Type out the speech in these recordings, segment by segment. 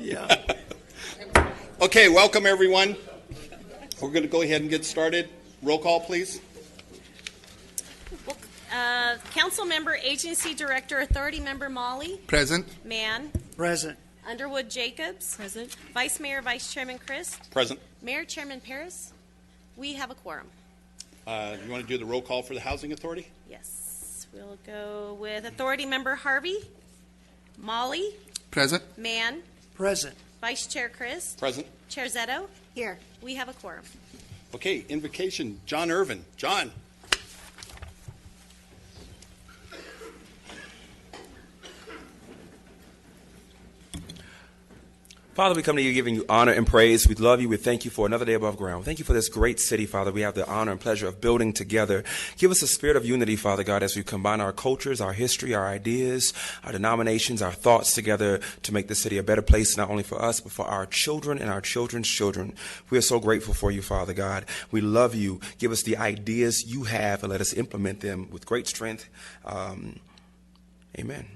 Yeah. Okay, welcome everyone. We're going to go ahead and get started. Roll call, please. Council Member, Agency Director, Authority Member Molly. Present. Mann. Present. Underwood Jacobs. Present. Vice Mayor, Vice Chairman Christ. Present. Mayor, Chairman Paris. We have a quorum. You want to do the roll call for the Housing Authority? Yes. We'll go with Authority Member Harvey. Molly. Present. Mann. Present. Vice Chair Christ. Present. Chair Zetto. Here. We have a quorum. Okay, invocation, John Irvin. John. Father, we come to you giving you honor and praise. We love you. We thank you for another day above ground. Thank you for this great city, Father. We have the honor and pleasure of building together. Give us a spirit of unity, Father God, as we combine our cultures, our history, our ideas, our denominations, our thoughts together to make this city a better place, not only for us, but for our children and our children's children. We are so grateful for you, Father God. We love you. Give us the ideas you have and let us implement them with great strength. Amen.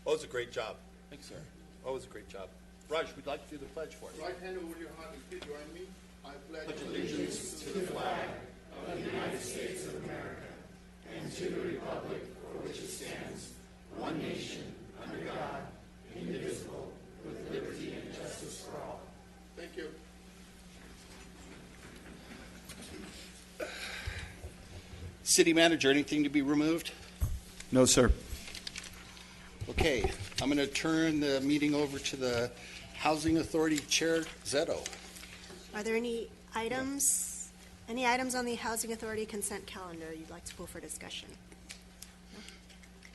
That was a great job. Thanks, sir. That was a great job. Raj, we'd like to do the pledge for us. Right hand over your heart and please join me. I pledge allegiance to the flag of the United States of America and to the republic for which it stands, one nation, under God, indivisible, with liberty and justice for all. Thank you. City Manager, anything to be removed? No, sir. Okay, I'm going to turn the meeting over to the Housing Authority Chair, Zetto. Are there any items on the Housing Authority consent calendar you'd like to pull for discussion?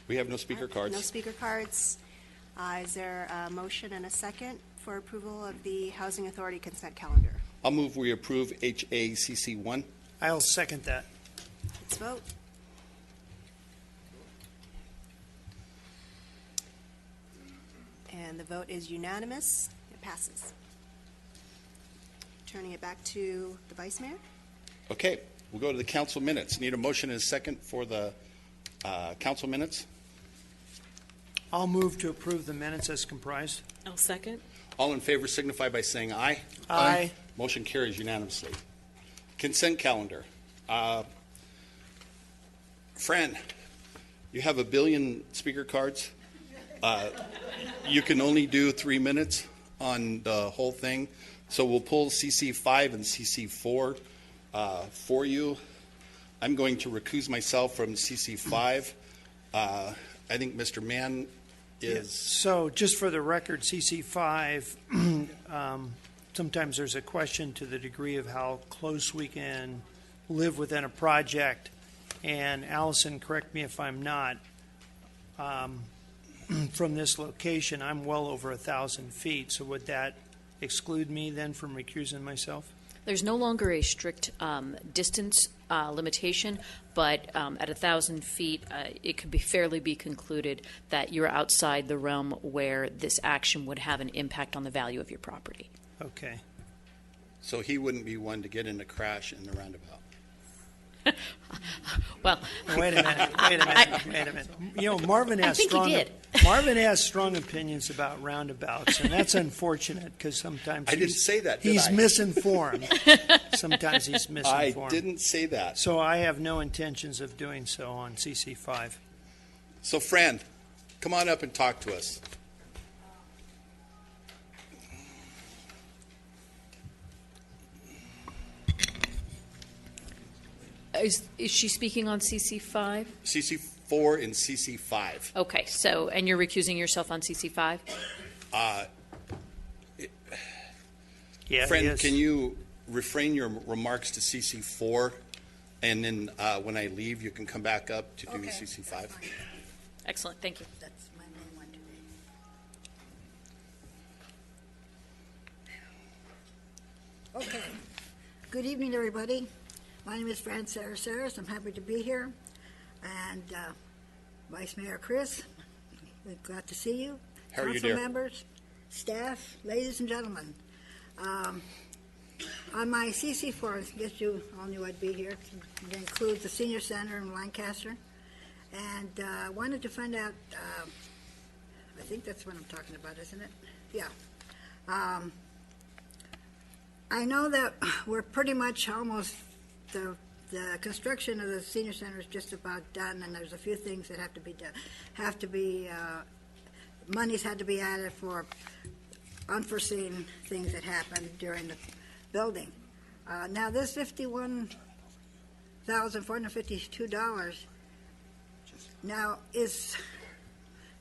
We have no speaker cards. No speaker cards. Is there a motion and a second for approval of the Housing Authority consent calendar? I'll move we approve HACC 1. I'll second that. Let's vote. And the vote is unanimous. It passes. Turning it back to the Vice Mayor. Okay, we'll go to the council minutes. Need a motion and a second for the council minutes. I'll move to approve the minutes as comprised. I'll second. All in favor signify by saying aye. Aye. Motion carries unanimously. Consent calendar. Fran, you have 1 billion speaker cards. You can only do 3 minutes on the whole thing. So we'll pull CC5 and CC4 for you. I'm going to recuse myself from CC5. I think Mr. Mann is... So just for the record, CC5, sometimes there's a question to the degree of how close we can live within a project. And Allison, correct me if I'm not, from this location, I'm well over 1,000 feet. So would that exclude me then from recusing myself? There's no longer a strict distance limitation, but at 1,000 feet, it could fairly be concluded that you're outside the realm where this action would have an impact on the value of your property. Okay. So he wouldn't be one to get in a crash in the roundabout. Well, Wait a minute. You know, Marvin has strong opinions about roundabouts, and that's unfortunate because sometimes I didn't say that, did he's I? misinformed. Sometimes he's misinformed. I didn't say that. So I have no intentions of doing so on CC5. So Fran, come on up and talk to us. is she speaking on CC5? CC4 and CC5. Okay, so, and you're recusing yourself on CC5? Yeah, Fran, yes. can you refrain your remarks to CC4, and then when I leave, you can come back up to do CC5? Excellent, thank you. That's my main one today. Okay. Good evening, everybody. My name is Fran Saras. I'm happy to be here. And Vice Mayor Chris, we're glad to see you. How are you, Council dear? members, staff, ladies and gentlemen. On my CC4, I guess you all knew I'd be here. It includes the Senior Center in Lancaster. And I wanted to find out, I think that's what I'm talking about, isn't it? Yeah. I know that we're pretty much almost, the construction of the senior center is just about done, and there's a few things that have to be done, monies had to be added for unforeseen things that happened during the building. Now, this $51,452, now, is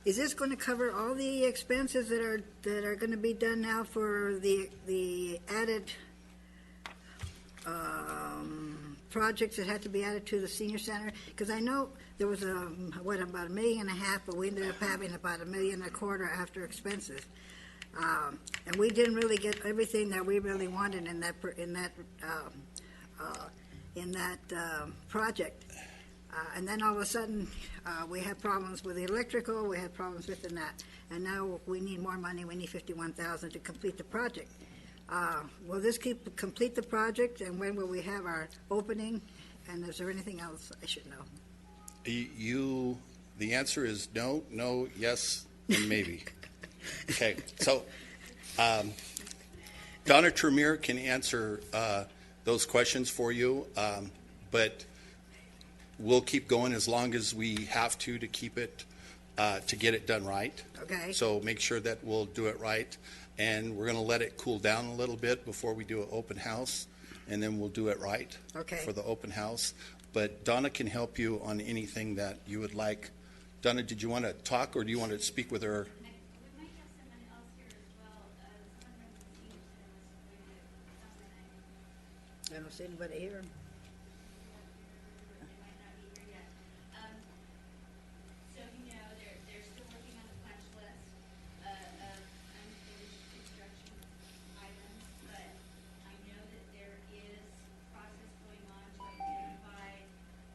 this going to cover all the expenses that are going to be done now for the added projects that had to be added to the senior center? Because I know there was about $1.5 million, but we ended up having about $1.25 million after expenses, and we didn't really get everything that we really wanted in that project. And then all of a sudden, we had problems with the electrical, we had problems with that, and now we need more money. We need $51,000 to complete the project. Will this complete the project, and when will we have our opening? And is there anything else I should know? The answer is no, yes, and maybe. Okay, so Donna Tremere can answer those questions for you, but we'll keep going as long as we have to keep it, to get it done right. Okay. So make sure that we'll do it right. And we're going to let it cool down a little bit before we do an open house, and then we'll do it right for the open house. But Donna can help you on anything that you would like. Donna, did you want to talk, or do you want to speak with her? We might have someone else here as well. Someone from the senior center was appointed. I don't see anybody here. They might not be here yet. So they're still working on the punch list of unfinished construction items, but I know that there is process going on to identify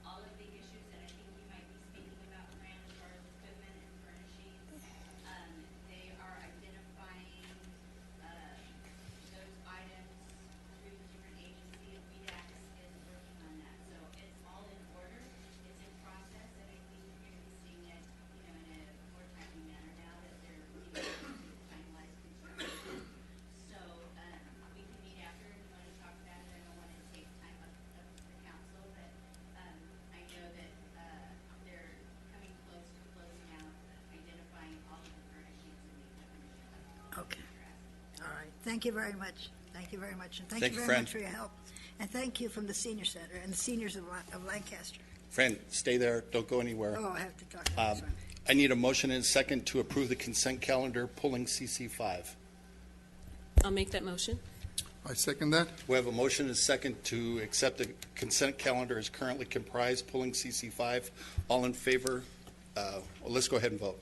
all of the issues that I think you might be speaking about, Fran, as far as equipment and furnishings. They are identifying those items through different agencies. VDAX is working on that, so it's all in order. It's in process, and I think you're going to be seeing it, in a more timely manner now that they're finalized construction. So we can meet after if you want to talk about it. I don't want to take time up the council, but I know that they're coming close to closing out, identifying all of the furnishings and the equipment. Okay. All right. Thank you very much. Thank you very much. And thank Thank you you, very Fran. much for your help. And thank you from the senior center and the seniors of Lancaster. Friend, stay there. Don't go anywhere. Oh, I have to talk about this one. I need a motion and a second to approve the consent calendar pulling CC5. I'll make that motion. I second that. We have a motion and a second to accept the consent calendar as currently comprised, pulling CC5. All in favor? Well, let's go ahead and vote.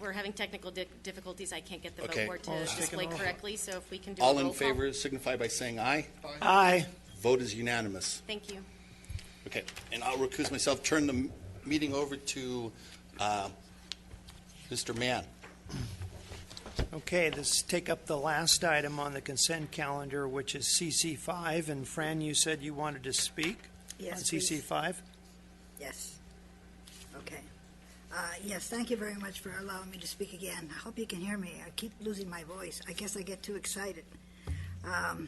We're having technical difficulties. I can't get the Okay. vote board to Oh, it's display taken off. correctly, so if we can do a All roll in call. favor signify by saying aye. Aye. Vote is unanimous. Thank you. Okay, and I'll recuse myself, turn the meeting over to Mr. Mann. Okay, let's take up the last item on the consent calendar, which is CC5. And Fran, you said you wanted to speak Yes, on please. CC5? Yes. Okay. Yes, thank you very much for allowing me to speak again. I hope you can hear me. I keep losing my voice. I guess I get too excited. On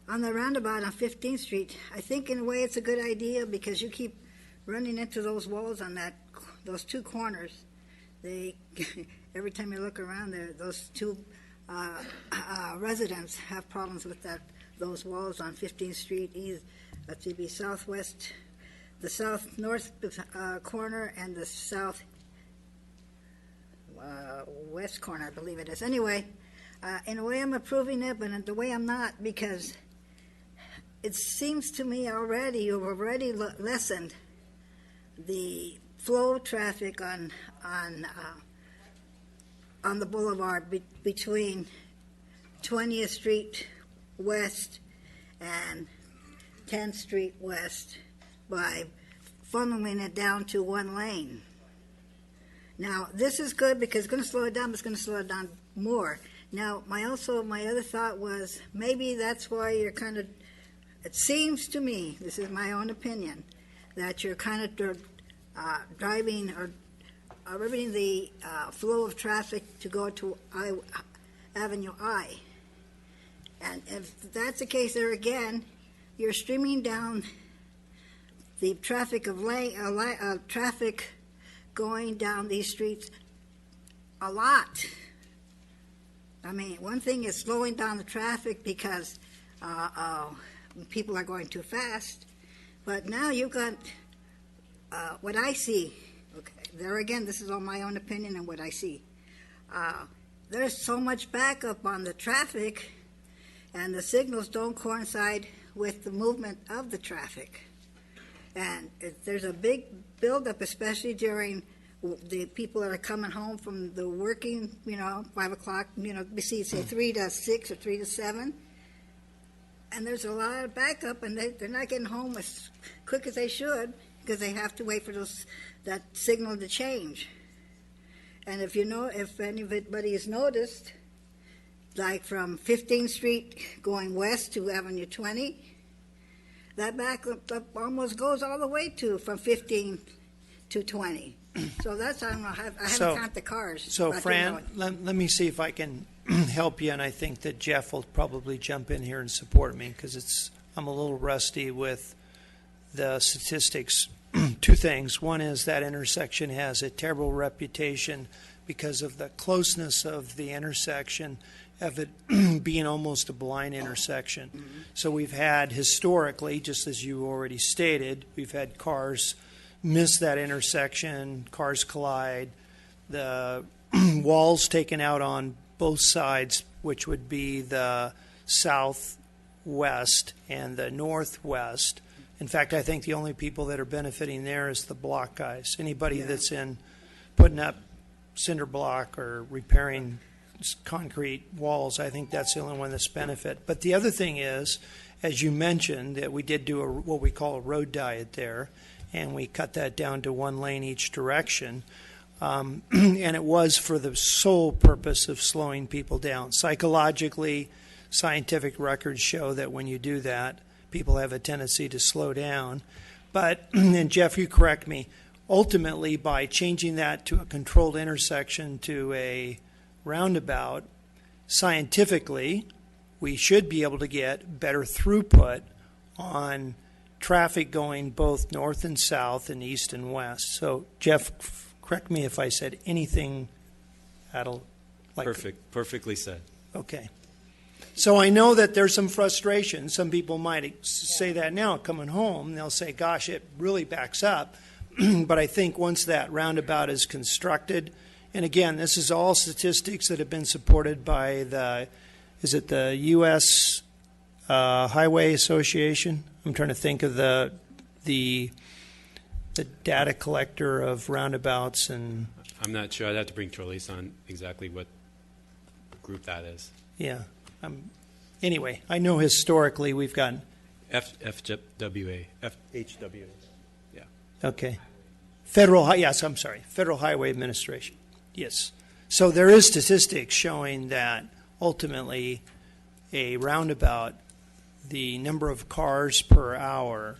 the roundabout on 15th Street, I think in a way it's a good idea because you keep running into those walls on those two corners. They, every time you look around there, those two residents have problems with those walls on 15th Street, let's see, the south north corner and the south west corner, I believe it is. Anyway, in a way I'm approving it, but in the way I'm not, because it seems to me already you've already lessened the flow of traffic on the boulevard between 20th Street West and 10th Street West by funneling it down to one lane. Now, this is good because it's going to slow it down, but it's going to slow it down more. Now, my other thought was maybe that's why you're kind of, it seems to me, this is my own opinion, that you're kind of driving or riveting the flow of traffic to go to Avenue I. And if that's the case there again, you're streaming down the traffic of traffic going down these streets a lot. I mean, one thing is slowing down the traffic because people are going too fast, but now you've got what I see. Okay, there again, this is all my own opinion and what I see. There's so much backup on the traffic, and the signals don't coincide with the movement of the traffic. And there's a big buildup, especially during the people that are coming home from the working, 5 o'clock, we see, say, 3 to 6 or 3 to 7. And there's a lot of backup, and they're not getting home as quick as they should because they have to wait for that signal to change. And if anybody has noticed, like from 15th Street going west to Avenue 20, that backup almost goes all the way from 15 to 20. So that's, I don't know, I haven't counted the cars. So Fran, let me see if I can help you, and I think that Jeff will probably jump in here and support me because I'm a little rusty with the statistics. Two things. One is that intersection has a terrible reputation because of the closeness of the intersection, of it being almost a blind intersection. Mm-hmm. So we've had historically, just as you already stated, we've had cars miss that intersection, cars collide, the walls taken out on both sides, which would be the southwest and the northwest. In fact, I think the only people that are benefiting there is the block guys. Anybody that's in putting up cinder block or repairing concrete walls, I think that's the only one that's benefit. But the other thing is, as you mentioned, that we did do what we call a road diet there, and we cut that down to 1 lane each direction. And it was for the sole purpose of slowing people down. Psychologically, scientific records show that when you do that, people have a tendency to slow down. But, and Jeff, you correct me, ultimately by changing that to a controlled intersection to a roundabout, scientifically, we should be able to get better throughput on traffic going both north and south and east and west. So, Jeff, correct me if I said anything Perfectly said. Okay. So I know that there's some frustration. Some people might say that now coming home. They'll say, gosh, it really backs up. But I think once that roundabout is constructed, and again, this is all statistics that have been supported by the U.S. Highway Association? I'm trying to think of the data collector of roundabouts. And I'm not sure. I'd have to bring Charlize on exactly what group that is. Yeah. Anyway, I know historically we've gotten FHWA. Yeah. Okay. Federal Highway Administration. Yes. So there is statistics showing that ultimately a roundabout, the number of cars per hour,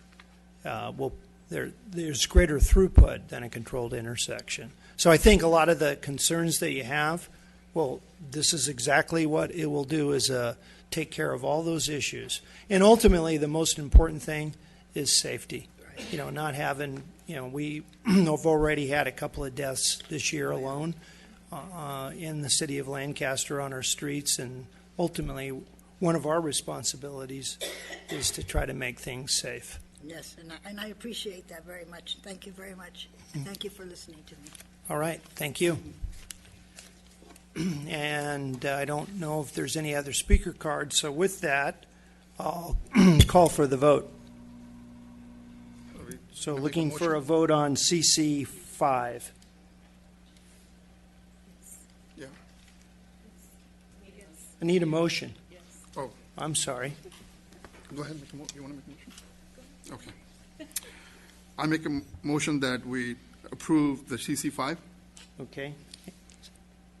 there's greater throughput than a controlled intersection. So I think a lot of the concerns that you have, well, this is exactly what it will do, is take care of all those issues. And ultimately, the most important thing is safety. Not having, we have already had a couple of deaths this year alone in the city of Lancaster on our streets, and ultimately, one of our responsibilities is to try to make things safe. Yes, and I appreciate that very much. Thank you very much. And thank you for listening to me. All right, thank you. And I don't know if there's any other speaker cards, so with that, I'll call for the vote. So looking for a vote on CC 5. Yeah. I need a motion. Oh, I'm sorry. go ahead. You want to make a motion? Okay. I make a motion that we approve the CC5. Okay.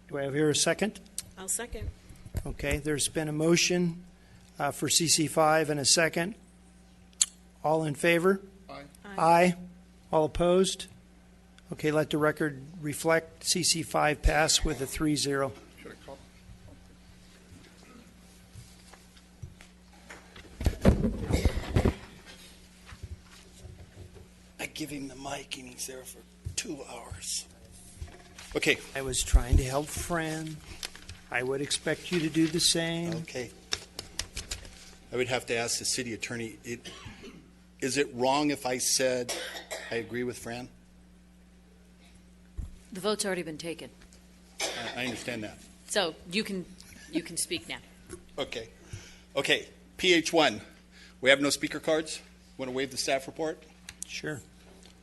Do I have here a second? I'll second. Okay, there's been a motion for CC5 and a second. All in favor? Aye. Aye. All opposed? Okay, let the record reflect CC5 pass with a 3-0. Should I call? I give him the mic and he's there for 2 hours. Okay, I was trying to help Fran. I would expect you to do the same. okay. I would have to ask the city attorney, is it wrong if I said I agree with Fran? The vote's already been taken, I understand that. so you can speak now. Okay. Okay, PH1, we have no speaker cards. Want to waive the staff report? Sure.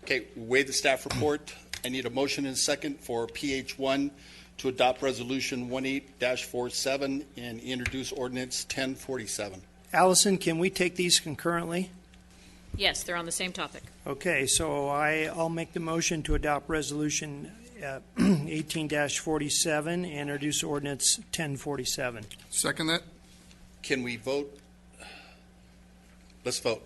Okay, waive the staff report. I need a motion and a second for PH1 to adopt Resolution 18-47 and introduce Ordinance 1047. Allison, can we take these concurrently? Yes, they're on the same topic. Okay, so I'll make the motion to adopt Resolution 18-47 and introduce Ordinance 1047. Second that? Can we vote? Let's vote.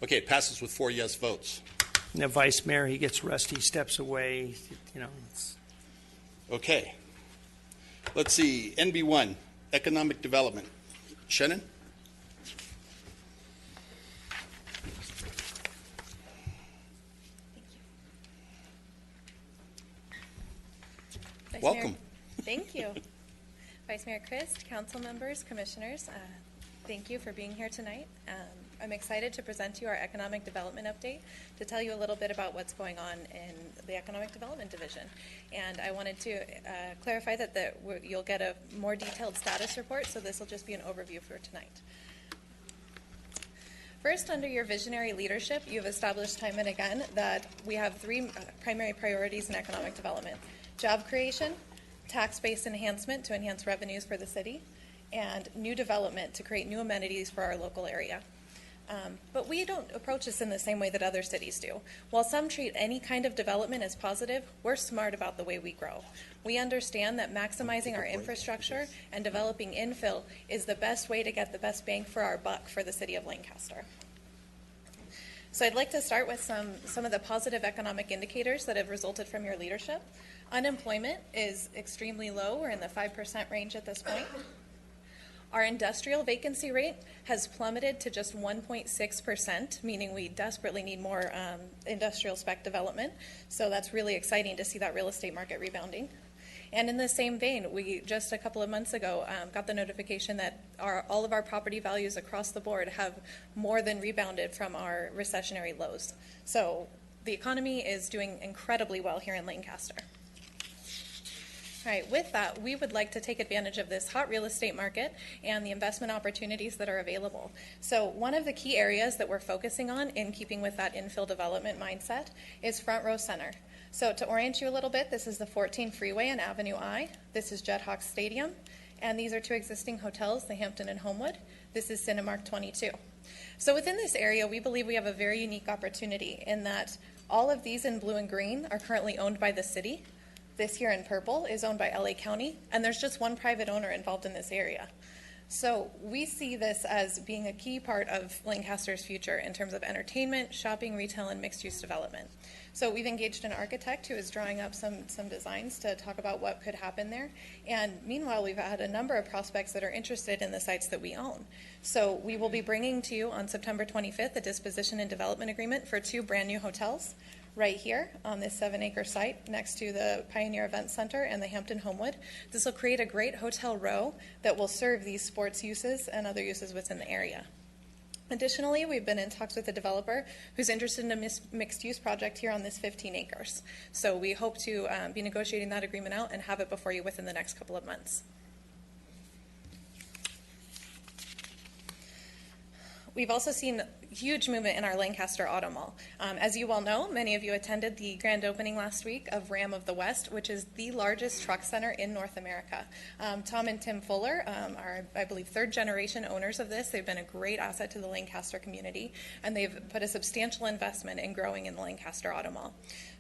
Okay, it passes with 4 yes votes. And the Vice Mayor, he gets rusty, steps away, you know. Okay. Let's see, NB1, Economic Development. Shannon? Vice Welcome. Mayor, thank you. Vice Mayor Christ, council members, commissioners, thank you for being here tonight. I'm excited to present to you our economic development update to tell you a little bit about what's going on in the Economic Development Division. And I wanted to clarify that you'll get a more detailed status report, so this will just be an overview for tonight. First, under your visionary leadership, you've established time and again that we have 3 primary priorities in economic development: job creation, tax base enhancement to enhance revenues for the city, and new development to create new amenities for our local area. But we don't approach this in the same way that other cities do. While some treat any kind of development as positive, we're smart about the way we grow. We understand that maximizing our infrastructure and developing infill is the best way to get the best bang for our buck for the city of Lancaster. So I'd like to start with some of the positive economic indicators that have resulted from your leadership. Unemployment is extremely low. We're in the 5% range at this point. Our industrial vacancy rate has plummeted to just 1.6%, meaning we desperately need more industrial spec development. So that's really exciting to see that real estate market rebounding. And in the same vein, we just a couple of months ago got the notification that all of our property values across the board have more than rebounded from our recessionary lows. So the economy is doing incredibly well here in Lancaster. All right, with that, we would like to take advantage of this hot real estate market and the investment opportunities that are available. So one of the key areas that we're focusing on in keeping with that infill development mindset is Front Row Center. So to orient you a little bit, this is the 14 Freeway and Avenue I. This is Jethawk Stadium. And these are 2 existing hotels, the Hampton and Homewood. This is Cinemark 22. So within this area, we believe we have a very unique opportunity in that all of these in blue and green are currently owned by the city. This here in purple is owned by LA County, and there's just one private owner involved in this area. So we see this as being a key part of Lancaster's future in terms of entertainment, shopping, retail, and mixed-use development. So we've engaged an architect who is drawing up some designs to talk about what could happen there. And meanwhile, we've had a number of prospects that are interested in the sites that we own. So we will be bringing to you on September 25th a disposition and development agreement for 2 brand new hotels right here on this 7-acre site next to the Pioneer Event Center and the Hampton Homewood. This will create a great hotel row that will serve these sports uses and other uses within the area. Additionally, we've been in talks with a developer who's interested in a mixed-use project here on this 15 acres. So we hope to be negotiating that agreement out and have it before you within the next couple of months. We've also seen huge movement in our Lancaster Auto Mall. As you well know, many of you attended the grand opening last week of Ram of the West, which is the largest truck center in North America. Tom and Tim Fuller are, I believe, third-generation owners of this. They've been a great asset to the Lancaster community, and they've put a substantial investment in growing in the Lancaster Auto Mall.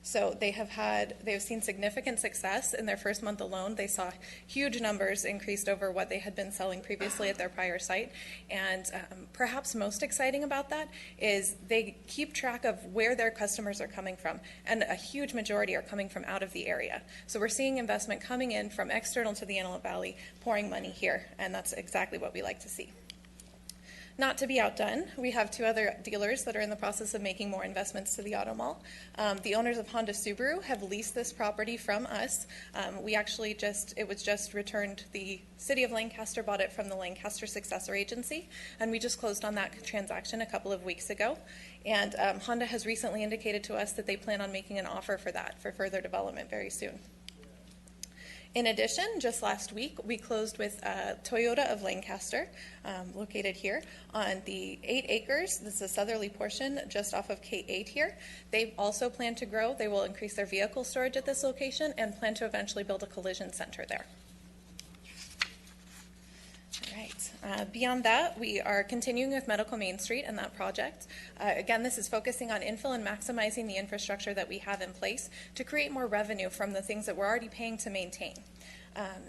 So they've seen significant success in their first month alone. They saw huge numbers increased over what they had been selling previously at their prior site. And perhaps most exciting about that is they keep track of where their customers are coming from, and a huge majority are coming from out of the area. So we're seeing investment coming in from external to the Antelope Valley, pouring money here, and that's exactly what we like to see. Not to be outdone, we have two other dealers that are in the process of making more investments to the auto mall. The owners of Honda Subaru have leased this property from us. It was just returned, the city of Lancaster bought it from the Lancaster Successor agency, and we just closed on that transaction a couple of weeks ago. And Honda has recently indicated to us that they plan on making an offer for that for further development very soon. In addition, just last week, we closed with Toyota of Lancaster, located here, on the 8 acres. This is the southerly portion just off of K8 here. They also plan to grow. They will increase their vehicle storage at this location and plan to eventually build a collision center there. All right. Beyond that, we are continuing with Medical Main Street and that project. Again, this is focusing on infill and maximizing the infrastructure that we have in place to create more revenue from the things that we're already paying to maintain.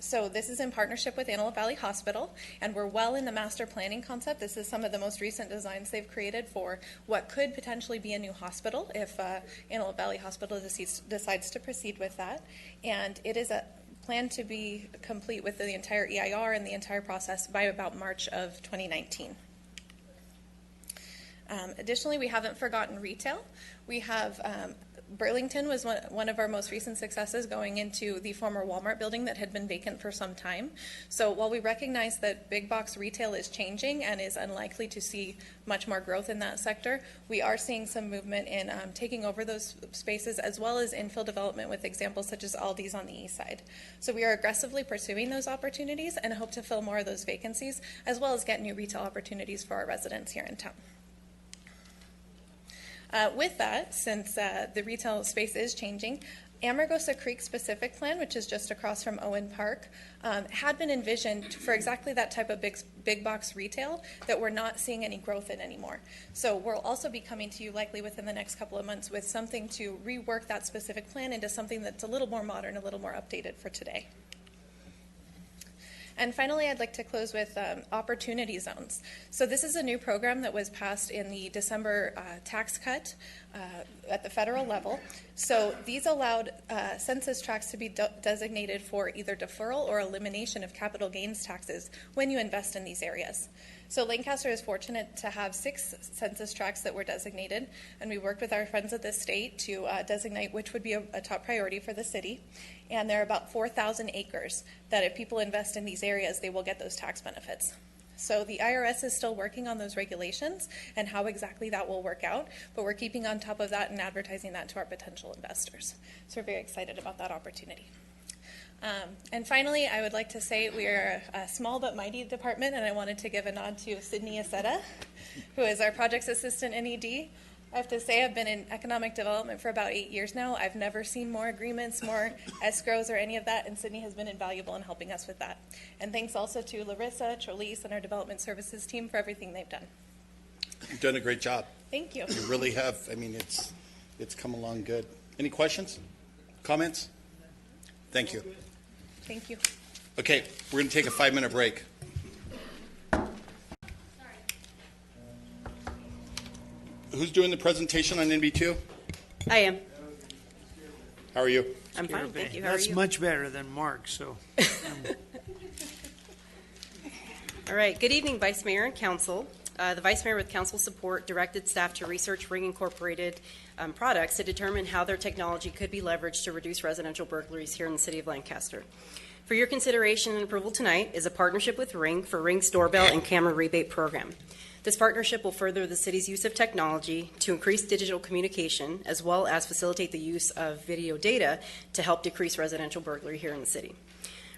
So this is in partnership with Antelope Valley Hospital, and we're well in the master planning concept. This is some of the most recent designs they've created for what could potentially be a new hospital if Antelope Valley Hospital decides to proceed with that. And it is a plan to be complete with the entire EIR and the entire process by about March of 2019. Additionally, we haven't forgotten retail. We have Burlington was one of our most recent successes, going into the former Walmart building that had been vacant for some time. So while we recognize that big box retail is changing and is unlikely to see much more growth in that sector, we are seeing some movement in taking over those spaces, as well as infill development with examples such as Aldi's on the east side. So we are aggressively pursuing those opportunities and hope to fill more of those vacancies, as well as get new retail opportunities for our residents here in town. With that, since the retail space is changing, Amargosa Creek specific plan, which is just across from Owen Park, had been envisioned for exactly that type of big box retail that we're not seeing any growth in anymore. So we'll also be coming to you likely within the next couple of months with something to rework that specific plan into something that's a little more modern, a little more updated for today. And finally, I'd like to close with opportunity zones. So this is a new program that was passed in the December tax cut at the federal level. So these allowed census tracts to be designated for either deferral or elimination of capital gains taxes when you invest in these areas. So Lancaster is fortunate to have 6 census tracts that were designated, and we worked with our friends at the state to designate which would be a top priority for the city. And there are about 4,000 acres that if people invest in these areas, they will get those tax benefits. So the IRS is still working on those regulations and how exactly that will work out, but we're keeping on top of that and advertising that to our potential investors. So we're very excited about that opportunity. And finally, I would like to say we are a small but mighty department, and I wanted to give a nod to Sydney Aceta, who is our projects assistant in ED. I have to say I've been in economic development for about 8 years now. I've never seen more agreements, more escrows, or any of that, and Sydney has been invaluable in helping us with that. And thanks also to Larissa, Trelise, and our development services team for everything they've done. You've done a great job. Thank you. You really have. I mean, it's come along good. Any questions? Comments? Thank you. Thank you. Okay, we're going to take a 5-minute break. Who's doing the presentation on NB2? I am. How are you? I'm fine, thank you. How are That's you? much better than Mark, so. All right. Good evening, Vice Mayor and Council. The Vice Mayor, with Council support, directed staff to research Ring Incorporated products to determine how their technology could be leveraged to reduce residential burglaries here in the city of Lancaster. For your consideration and approval tonight is a partnership with Ring for Ring's doorbell and camera rebate program. This partnership will further the city's use of technology to increase digital communication, as well as facilitate the use of video data to help decrease residential burglary here in the city.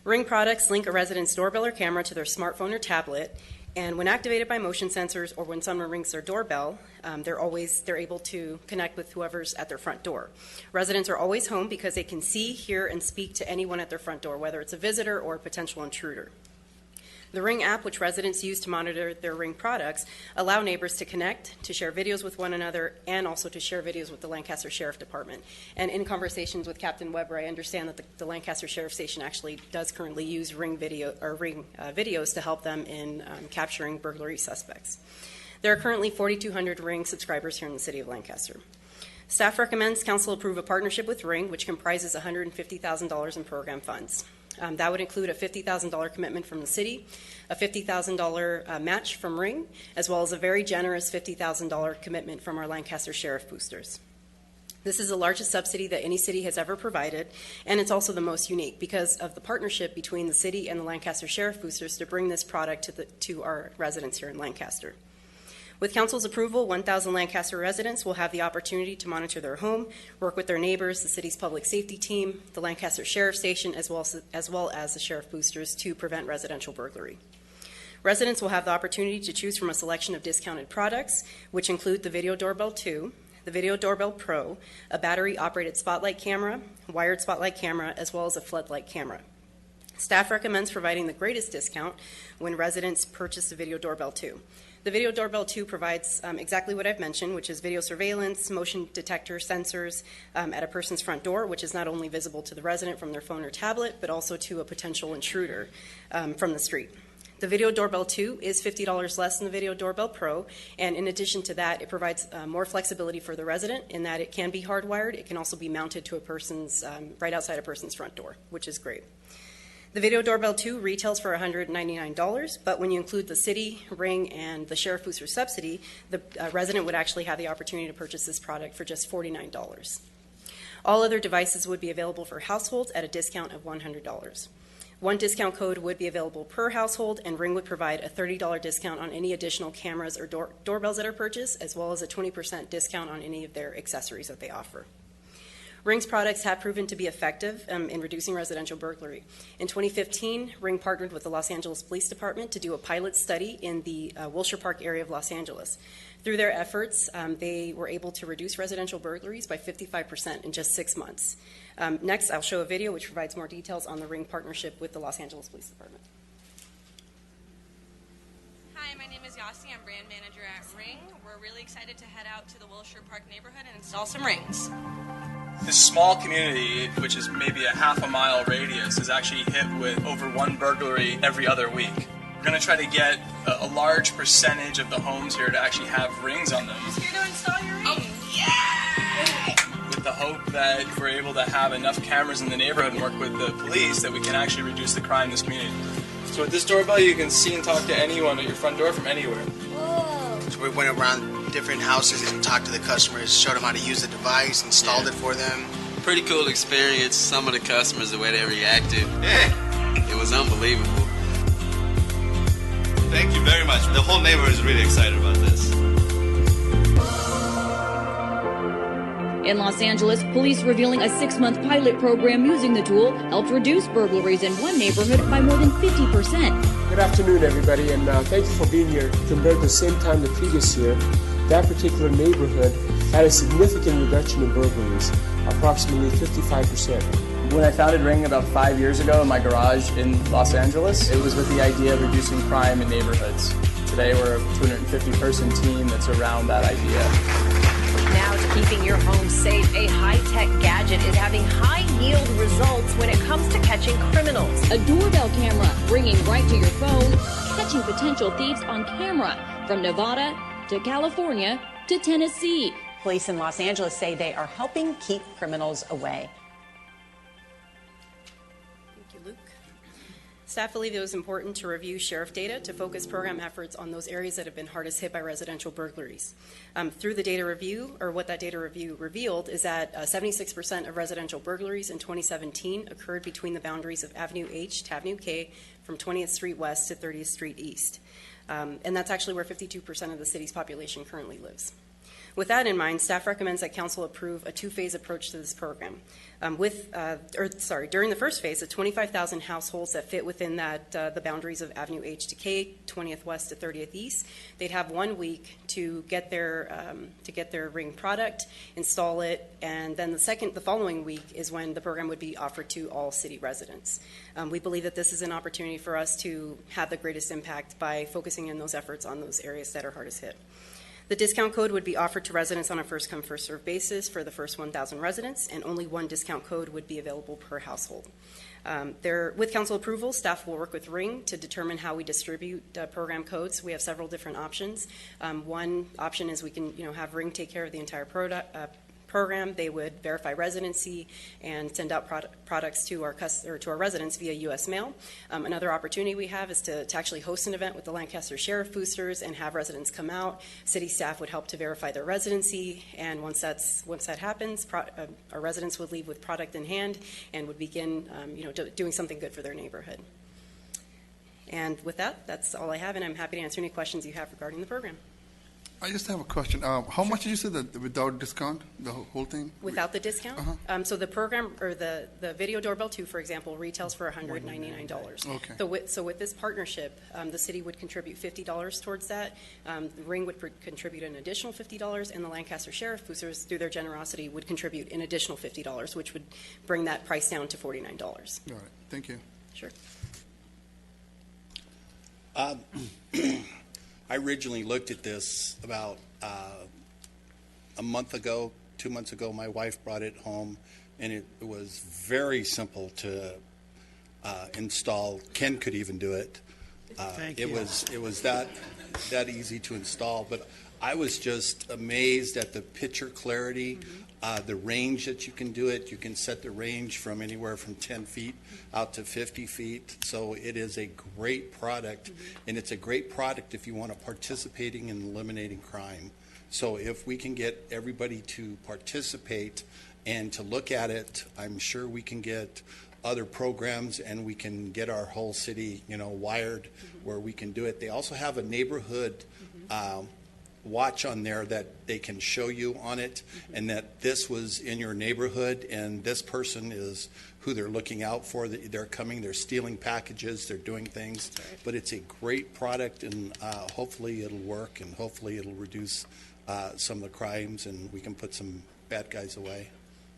Ring products link a resident's doorbell or camera to their smartphone or tablet, And when activated by motion sensors or when someone rings their doorbell, they're able to connect with whoever's at their front door. Residents are always home because they can see, hear, and speak to anyone at their front door, whether it's a visitor or a potential intruder. The Ring app, which residents use to monitor their Ring products, allow neighbors to connect, to share videos with one another, and also to share videos with the Lancaster Sheriff Department. And in conversations with Captain Weber, I understand that the Lancaster Sheriff Station actually does currently use Ring videos to help them in capturing burglary suspects. There are currently 4,200 Ring subscribers here in the city of Lancaster. Staff recommends council approve a partnership with Ring, which comprises $150,000 in program funds. That would include a $50,000 commitment from the city, a $50,000 match from Ring, as well as a very generous $50,000 commitment from our Lancaster Sheriff Boosters. This is the largest subsidy that any city has ever provided, and it's also the most unique because of the partnership between the city and the Lancaster Sheriff Boosters to bring this product to our residents here in Lancaster. With council's approval, 1,000 Lancaster residents will have the opportunity to monitor their home, work with their neighbors, the city's public safety team, the Lancaster Sheriff Station, as well as the Sheriff Boosters to prevent residential burglary. Residents will have the opportunity to choose from a selection of discounted products, which include the Video Doorbell 2, the Video Doorbell Pro, a battery-operated spotlight camera, wired spotlight camera, as well as a floodlight camera. Staff recommends providing the greatest discount when residents purchase the Video Doorbell 2. The Video Doorbell 2 provides exactly what I've mentioned, which is video surveillance, motion detector sensors at a person's front door, which is not only visible to the resident from their phone or tablet, but also to a potential intruder from the street. The Video Doorbell 2 is $50 less than the Video Doorbell Pro, and in addition to that, it provides more flexibility for the resident in that it can be hardwired. It can also be mounted to a person's, right outside a person's front door, which is great. The Video Doorbell 2 retails for $199, but when you include the city, Ring, and the Sheriff Booster subsidy, the resident would actually have the opportunity to purchase this product for just $49. All other devices would be available for households at a discount of $100. One discount code would be available per household, and Ring would provide a $30 discount on any additional cameras or doorbells that are purchased, as well as a 20% discount on any of their accessories that they offer. Ring's products have proven to be effective in reducing residential burglary. In 2015, Ring partnered with the Los Angeles Police Department to do a pilot study in the Wilshire Park area of Los Angeles. Through their efforts, they were able to reduce residential burglaries by 55% in just 6 months. Next, I'll show a video which provides more details on the Ring partnership with the Los Angeles Police Department. Hi, my name is Yossi. I'm brand manager at Ring. We're really excited to head out to the Wilshire Park neighborhood and install some rings. This small community, which is maybe a half a mile radius, is actually hit with over one burglary every other week. We're going to try to get a large percentage of the homes here to actually have rings on them. Who's here to install your ring? With the hope that if we're able to have enough cameras in the neighborhood and work with the police, that we can actually reduce the crime in this community. So with this doorbell, you can see and talk to anyone at your front door from anywhere. Whoa. So we went around different houses and talked to the customers, showed them how to use the device, installed it for them. Pretty cool experience. Some of the customers, the way they reacted, it was unbelievable. Thank you very much. The whole neighborhood is really excited about this. In Los Angeles, police revealing a 6-month pilot program using the tool helped reduce burglaries in one neighborhood by more than 50%. Good afternoon, everybody, and thank you for being here. Compared to the same time the previous year, that particular neighborhood had a significant reduction in burglaries, approximately 55%. When I founded Ring about 5 years ago in my garage in Los Angeles, it was with the idea of reducing crime in neighborhoods. Today we're a 250-person team that's around that idea. Now to keeping your home safe, a high-tech gadget is having high-yield results when it comes to catching criminals. A doorbell camera ringing right to your phone, catching potential thieves on camera from Nevada to California to Tennessee. Police in Los Angeles say they are helping keep criminals away. Thank you, Luke. Staff believe it was important to review sheriff data to focus program efforts on those areas that have been hardest hit by residential burglaries. Through the data review, or what that data review revealed, is that 76% of residential burglaries in 2017 occurred between the boundaries of Avenue H to Avenue K from 20th Street West to 30th Street East. And that's actually where 52% of the city's population currently lives. With that in mind, staff recommends that council approve a two-phase approach to this program. During the first phase, the 25,000 households that fit within the boundaries of Avenue H to K, 20th West to 30th East, they'd have 1 week to get their Ring product, install it, and then the following week is when the program would be offered to all city residents. We believe that this is an opportunity for us to have the greatest impact by focusing in those efforts on those areas that are hardest hit. The discount code would be offered to residents on a first-come, first-served basis for the first 1,000 residents, and only one discount code would be available per household. With council approval, staff will work with Ring to determine how we distribute program codes. We have several different options. One option is we can have Ring take care of the entire program. They would verify residency and send out products to our residents via U.S. mail. Another opportunity we have is to actually host an event with the Lancaster Sheriff Boosters and have residents come out. City staff would help to verify their residency, and once that happens, our residents would leave with product in hand and would begin doing something good for their neighborhood. And with that, that's all I have, and I'm happy to answer any questions you have regarding the program. I just have a question. How much did you say that without discount, the whole thing? Without the discount? So the program, or the Video Doorbell 2, for example, retails for $199. Okay. So with this partnership, the city would contribute $50 towards that. Ring would contribute an additional $50, and the Lancaster Sheriff Boosters, through their generosity, would contribute an additional $50, which would bring that price down to $49. All right. Thank you. Sure. I originally looked at this about a month ago, 2 months ago. My wife brought it home, and it was very simple to install. Ken could even do it. It was that easy to install. But I was just amazed at the picture clarity, the range that you can do it. You can set the range from anywhere from 10 feet out to 50 feet. So it is a great product, and it's a great product if you want to participating in eliminating crime. So if we can get everybody to participate and to look at it, I'm sure we can get other programs, and we can get our whole city, wired where we can do it. They also have a neighborhood watch on there that they can show you on it, and that this was in your neighborhood, and this person is who they're looking out for. They're coming, they're stealing packages, they're doing things. But it's a great product, and hopefully it'll work, and hopefully it'll reduce some of the crimes, and we can put some bad guys away.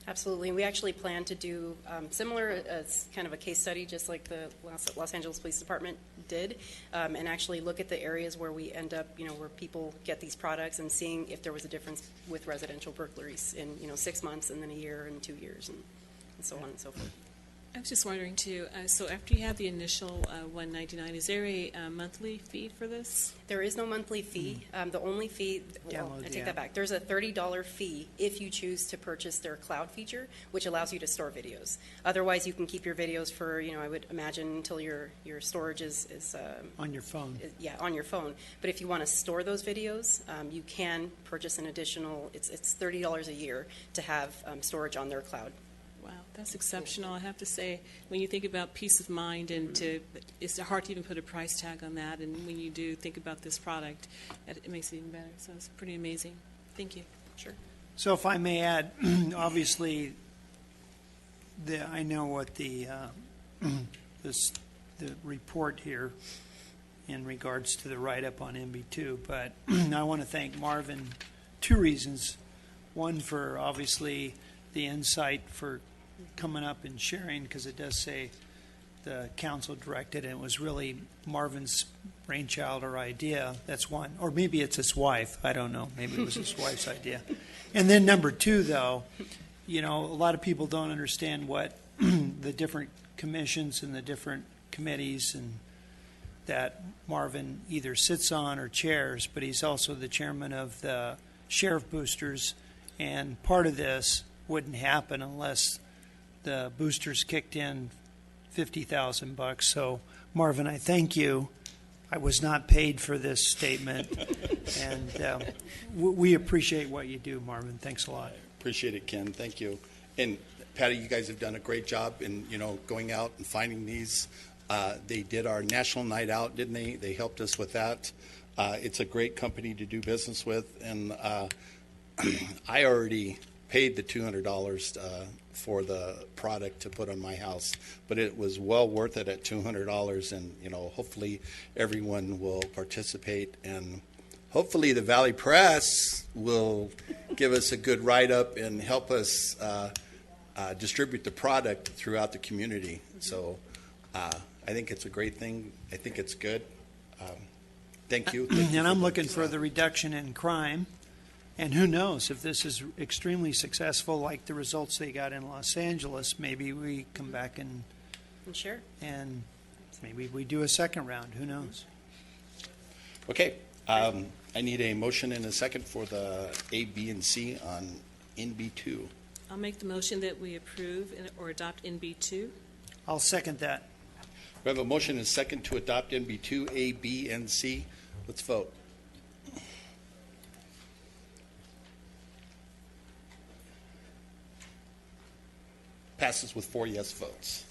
Absolutely. And we actually plan to do similar as kind of a case study, just like the Los Angeles Police Department did, and actually look at the areas where we end up, where people get these products, and seeing if there was a difference with residential burglaries in, 6 months, and then a year, and 2 years, and so on and so forth. I was just wondering too, so after you have the initial $199, is there a monthly fee for this? There is no monthly fee. The only fee, I take that back. There's a $30 fee if you choose to purchase their cloud feature, which allows you to store videos. Otherwise, you can keep your videos for, I would imagine, until your storage is on your phone. On your phone. But if you want to store those videos, you can purchase an additional, it's $30 a year to have storage on their cloud. Wow, that's exceptional. I have to say, when you think about peace of mind, and it's hard to even put a price tag on that, and when you do think about this product, it makes it even better. So it's pretty amazing. Thank you. Sure. So if I may add, obviously, I know what the report here in regards to the write-up on MB2, but I want to thank Marvin, 2 reasons. One, for obviously the insight for coming up and sharing, because it does say the council directed, and it was really Marvin's brainchild or idea. That's one. Or maybe it's his wife. I don't know. Maybe it was his wife's idea. And then number 2, though, a lot of people don't understand what the different commissions and the different committees and that Marvin either sits on or chairs, but he's also the chairman of the Sheriff Boosters, and part of this wouldn't happen unless the boosters kicked in $50,000. So, Marvin, I thank you. I was not paid for this statement, and we appreciate what you do, Marvin. Thanks a lot. Appreciate it, Ken. Thank you. And Patty, you guys have done a great job in going out and finding these. They did our national night out, didn't they? They helped us with that. It's a great company to do business with, and I already paid the $200 for the product to put on my house, but it was well worth it at $200, and hopefully everyone will participate, and hopefully the Valley Press will give us a good write-up and help us distribute the product throughout the community. So I think it's a great thing. I think it's good. Thank you. And I'm looking for the reduction in crime. And who knows, if this is extremely successful, like the results they got in Los Angeles, maybe we come back and maybe we do a second round. Who knows? Okay. I need a motion and a second for the A, B, and C on NB2. I'll make the motion that we approve or adopt NB2. I'll second that. We have a motion and a second to adopt NB2, A, B, and C. Let's vote. Passes with 4 yes votes.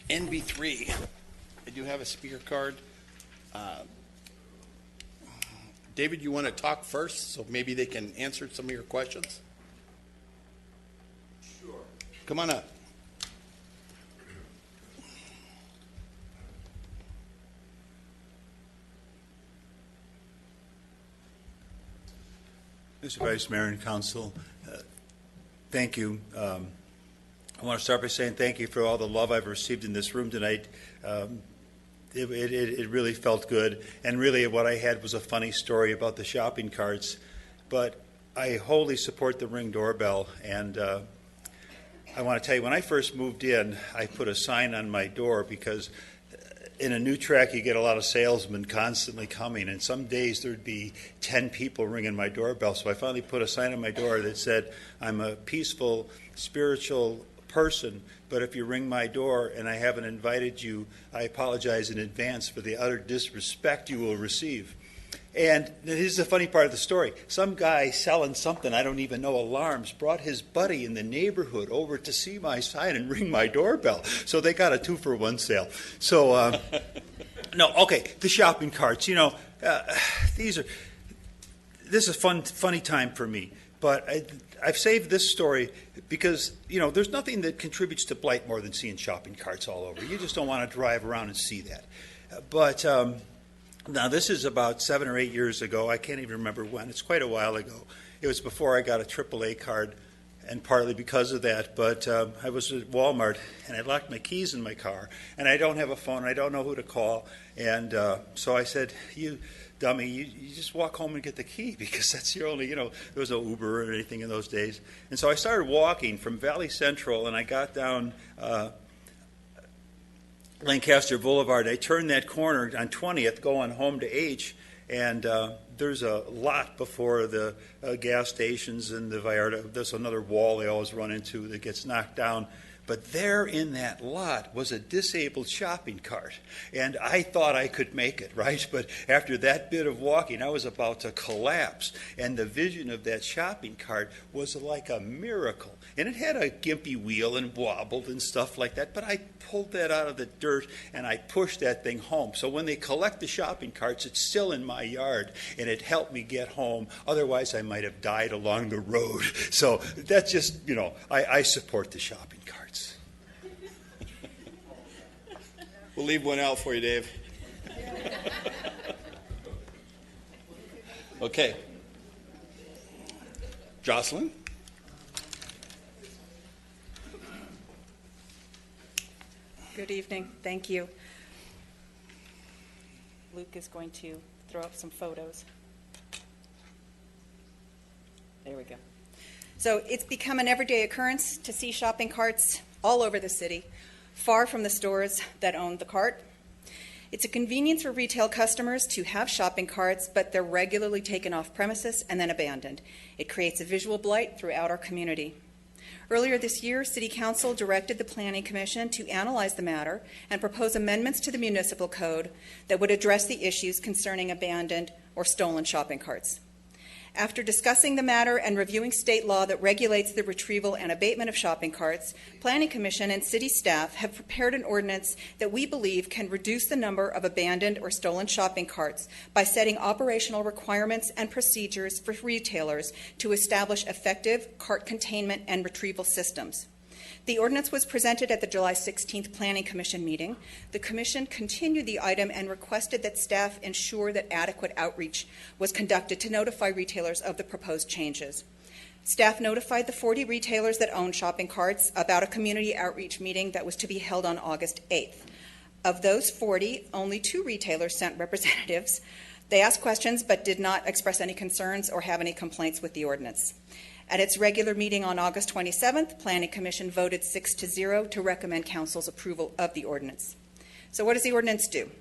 NB3, I do have a speaker card. David, you want to talk first, so maybe they can answer some of your questions? Sure. Come on up. Mr. Vice Mayor and Council, thank you. I want to start by saying thank you for all the love I've received in this room tonight. It really felt good, and really what I had was a funny story about the shopping carts, but I wholly support the Ring doorbell, and I want to tell you, when I first moved in, I put a sign on my door because in a new track, you get a lot of salesmen constantly coming, and some days there'd be 10 people ringing my doorbell. So I finally put a sign on my door that said, I'm a peaceful, spiritual person, but if you ring my door and I haven't invited you, I apologize in advance for the utter disrespect you will receive. And here's the funny part of the story. Some guy selling something, I don't even know, alarms, brought his buddy in the neighborhood over to see my sign and ring my doorbell. So they got a 2-for-1 sale. So, no, okay, the shopping carts, this is a funny time for me. But I've saved this story because, there's nothing that contributes to blight more than seeing shopping carts all over. You just don't want to drive around and see that. But now, this is about 7 or 8 years ago. I can't even remember when. It's quite a while ago. It was before I got a AAA card, and partly because of that. But I was at Walmart, and I locked my keys in my car, and I don't have a phone. I don't know who to call. And so I said, you dummy, you just walk home and get the key, because that's your only, there was no Uber or anything in those days. And so I started walking from Valley Central, and I got down Lancaster Boulevard. I turned that corner on 20th going home to H, and there's a lot before the gas stations and the Vallarta. There's another wall they always run into that gets knocked down. But there in that lot was a disabled shopping cart, and I thought I could make it, right? But after that bit of walking, I was about to collapse, and the vision of that shopping cart was like a miracle. And it had a gimpy wheel and wobbled and stuff like that, but I pulled that out of the dirt, and I pushed that thing home. So when they collect the shopping carts, it's still in my yard, and it helped me get home. Otherwise, I might have died along the road. So that's just, I support the shopping carts. We'll leave one out for you, Dave. Okay. Jocelyn? Good evening. Thank you. Luke is going to throw up some photos. There we go. So it's become an everyday occurrence to see shopping carts all over the city, far from the stores that own the cart. It's a convenience for retail customers to have shopping carts, but they're regularly taken off premises and then abandoned. It creates a visual blight throughout our community. Earlier this year, City Council directed the Planning Commission to analyze the matter and propose amendments to the municipal code that would address the issues concerning abandoned or stolen shopping carts. After discussing the matter and reviewing state law that regulates the retrieval and abatement of shopping carts, Planning Commission and city staff have prepared an ordinance that we believe can reduce the number of abandoned or stolen shopping carts by setting operational requirements and procedures for retailers to establish effective cart containment and retrieval systems. The ordinance was presented at the July 16th Planning Commission meeting. The Commission continued the item and requested that staff ensure that adequate outreach was conducted to notify retailers of the proposed changes. Staff notified the 40 retailers that own shopping carts about a community outreach meeting that was to be held on August 8th. Of those 40, only 2 retailers sent representatives. They asked questions but did not express any concerns or have any complaints with the ordinance. At its regular meeting on August 27th, Planning Commission voted 6-0 to recommend Council's approval of the ordinance. So what does the ordinance do?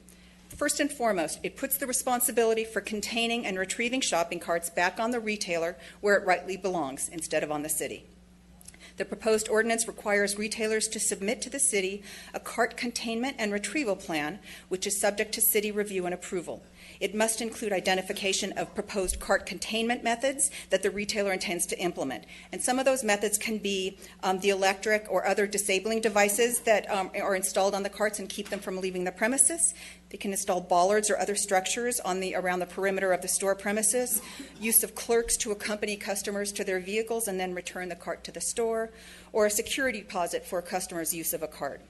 First and foremost, it puts the responsibility for containing and retrieving shopping carts back on the retailer where it rightly belongs instead of on the city. The proposed ordinance requires retailers to submit to the city a cart containment and retrieval plan, which is subject to city review and approval. It must include identification of proposed cart containment methods that the retailer intends to implement. And some of those methods can be the electric or other disabling devices that are installed on the carts and keep them from leaving the premises. They can install bollards or other structures around the perimeter of the store premises, use of clerks to accompany customers to their vehicles and then return the cart to the store, or a security deposit for a customer's use of a cart.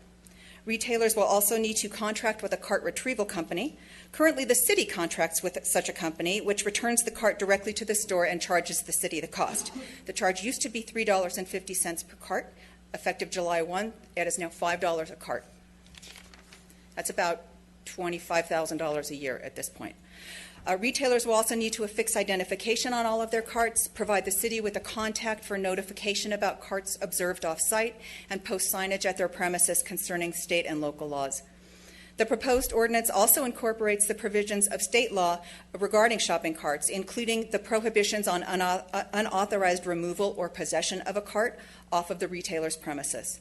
Retailers will also need to contract with a cart retrieval company. Currently, the city contracts with such a company, which returns the cart directly to the store and charges the city the cost. The charge used to be $3.50 per cart. Effective July 1, it is now $5 a cart. That's about $25,000 a year at this point. Retailers will also need to affix identification on all of their carts, provide the city with a contact for notification about carts observed off-site, and post signage at their premises concerning state and local laws. The proposed ordinance also incorporates the provisions of state law regarding shopping carts, including the prohibitions on unauthorized removal or possession of a cart off of the retailer's premises.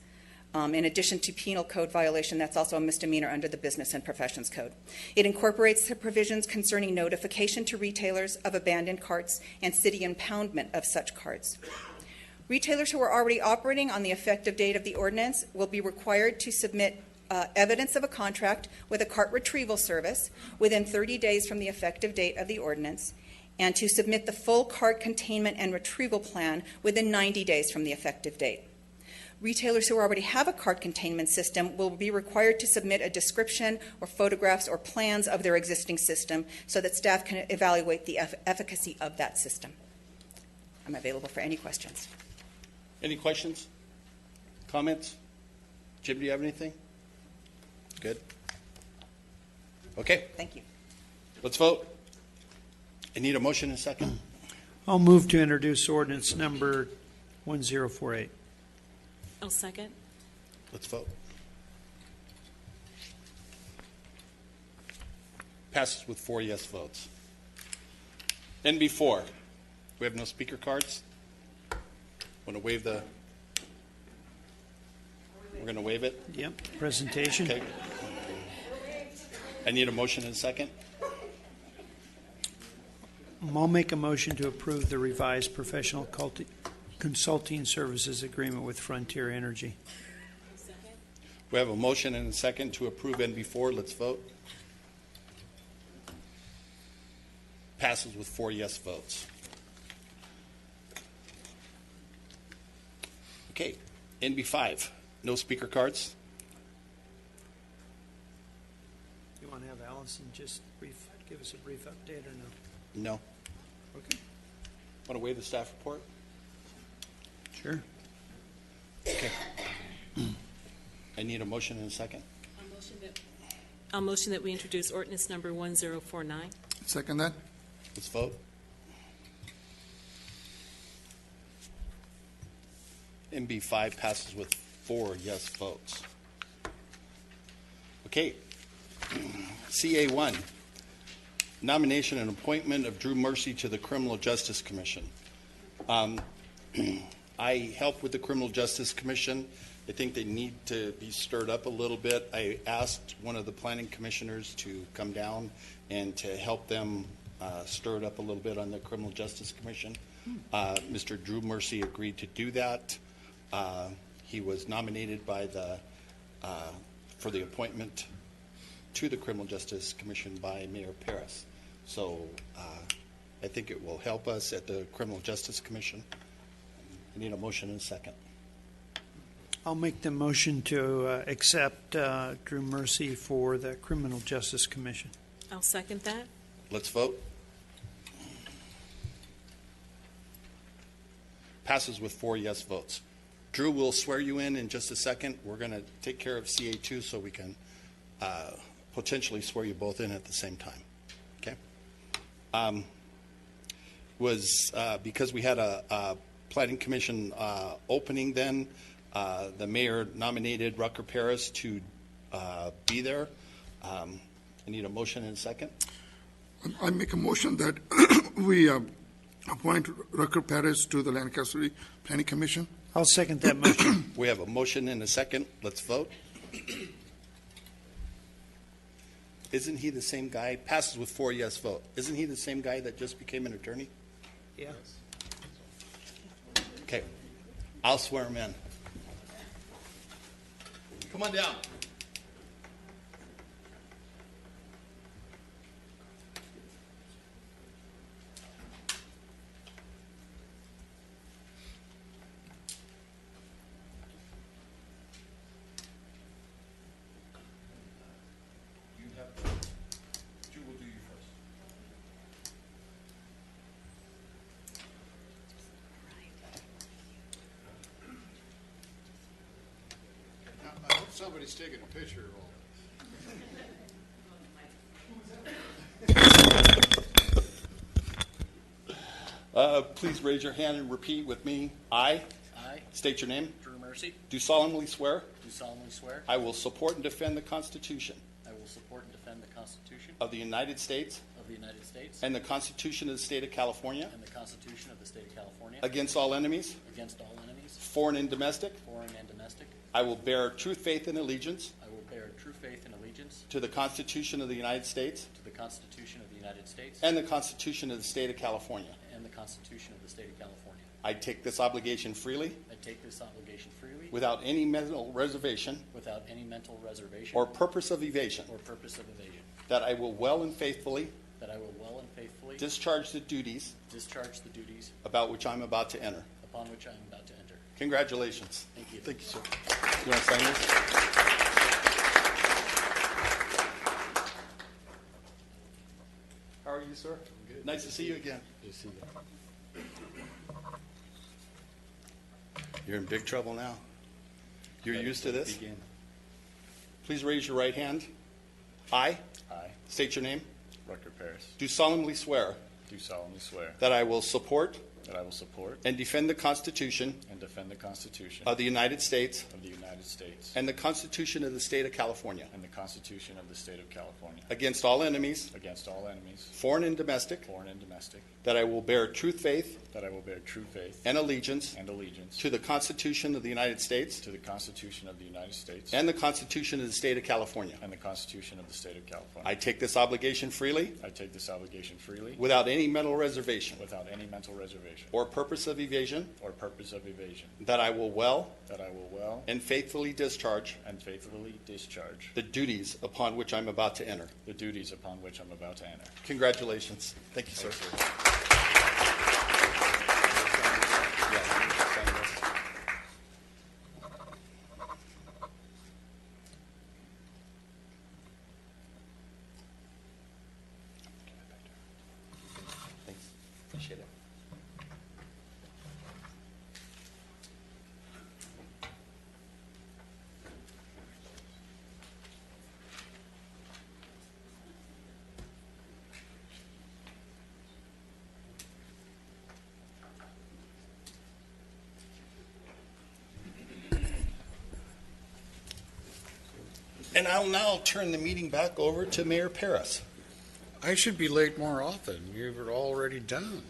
In addition to penal code violation, that's also a misdemeanor under the Business and Professions Code. It incorporates the provisions concerning notification to retailers of abandoned carts and city impoundment of such carts. Retailers who are already operating on the effective date of the ordinance will be required to submit evidence of a contract with a cart retrieval service within 30 days from the effective date of the ordinance, and to submit the full cart containment and retrieval plan within 90 days from the effective date. Retailers who already have a cart containment system will be required to submit a description or photographs or plans of their existing system so that staff can evaluate the efficacy of that system. I'm available for any questions. Any questions? Comments? Jim, do you have anything? Good. Okay. Thank you. Let's vote. I need a motion in a second. I'll move to introduce ordinance number 1048. I'll second. Let's vote. Passes with 4 yes votes. NB4. We have no speaker cards. Want to waive the? We're going to waive it? Yep. Presentation. Okay. I need a motion in a second. I'll make a motion to approve the revised professional consulting services agreement with Frontier Energy. We have a motion and a second to approve NB4. Let's vote. Passes with 4 yes votes. Okay, NB5. No speaker cards. You want to have Allison just give us a brief update or no? No. Okay. Want to waive the staff report? Sure. Okay. I need a motion in a second. I'll motion that we introduce ordinance number 1049. Second that. Let's vote. NB5 passes with 4 yes votes. Okay. CA1. Nomination and appointment of Drew Mercy to the Criminal Justice Commission. I help with the Criminal Justice Commission. I think they need to be stirred up a little bit. I asked one of the planning commissioners to come down and to help them stir it up a little bit on the Criminal Justice Commission. Mr. Drew Mercy agreed to do that. He was nominated by for the appointment to the Criminal Justice Commission by Mayor Paris. So I think it will help us at the Criminal Justice Commission. I need a motion and a second. I'll make the motion to accept Drew Mercy for the Criminal Justice Commission. I'll second that. Let's vote. Passes with 4 yes votes. Drew, we'll swear you in just a second. We're going to take care of CA2 so we can potentially swear you both in at the same time. Okay? Because we had a Planning Commission opening then, the mayor nominated Rucker Paris to be there. I need a motion and a second. I make a motion that we appoint Rucker Paris to the Lancaster Planning Commission. I'll second that motion. We have a motion and a second. Let's vote. Isn't he the same guy? Passes with 4 yes vote. Isn't he the same guy that just became an attorney? Yeah. Okay. I'll swear him in. Come on down. Drew will do you first. I hope somebody's taking a picture of all Please raise your hand and repeat with me. I state your name. Drew Mercy, Do solemnly swear do solemnly swear I will support and defend the Constitution I will support and defend the Constitution of the United States of the United States and the Constitution of the State of California and the Constitution of the State of California against all enemies, against all enemies, foreign and domestic. foreign and domestic. I will bear true faith and allegiance I will bear true faith and allegiance to the Constitution of the United States to the Constitution of the United States and the Constitution of the State of California. and the Constitution of the State of California. I take this obligation freely I take this obligation freely without any mental reservation without any mental reservation or purpose of evasion, or purpose of evasion, that I will well and faithfully that I will well and faithfully discharge the duties discharge the duties about which I'm about to enter. upon which I am about to enter. Congratulations. Thank you. Thank you, sir. You want to sign this? How are you, sir? I'm good. Nice to see you again. Good to see you. You're in big trouble now. You're Let used it to this? begin. Please raise your right hand. I I, state your name. Rucker Paris, Do solemnly swear do solemnly swear that I will support that I will support and defend the Constitution and defend the Constitution of the United States of the United States and the Constitution of the State of California and the Constitution of the State of California against all enemies, against all enemies, foreign and domestic, foreign and domestic, that I will bear true faith that I will bear true faith and allegiance and allegiance to the Constitution of the United States to the Constitution of the United States and the Constitution of the State of California. and the Constitution of the State of California. I take this obligation freely I take this obligation freely without any mental reservation without any mental reservation or purpose of evasion, or purpose of evasion, that I will well that I will well and faithfully discharge and faithfully discharge the duties upon which I'm about to enter. the duties upon which I'm about to enter. Congratulations. Thank you, sir. Thanks. Appreciate it. And I'll now turn the meeting back over to Mayor Paris. I should be late more often. You were already done.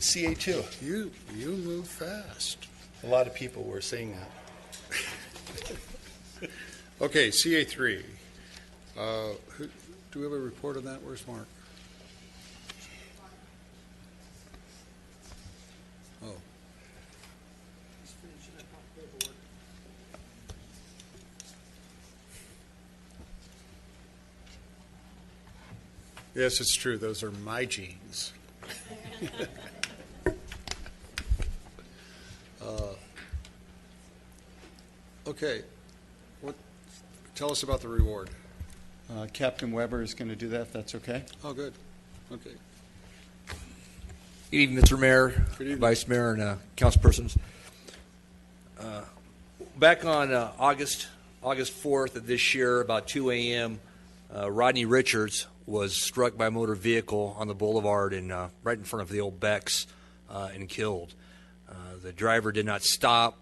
CA2. You move fast. A lot of people were saying that. Okay, CA3. Do we have a report on that? Where's Mark? Yes, it's true. Those are my jeans. Okay. Tell us about the reward. Captain Weber is going to do that, if that's okay. Oh, good. Okay. Good evening, Mr. Mayor, Good evening. Vice Mayor, and councilpersons. Back on August 4th of this year, about 2 a.m., Rodney Richards was struck by a motor vehicle on the boulevard right in front of the old Beck's and killed. The driver did not stop.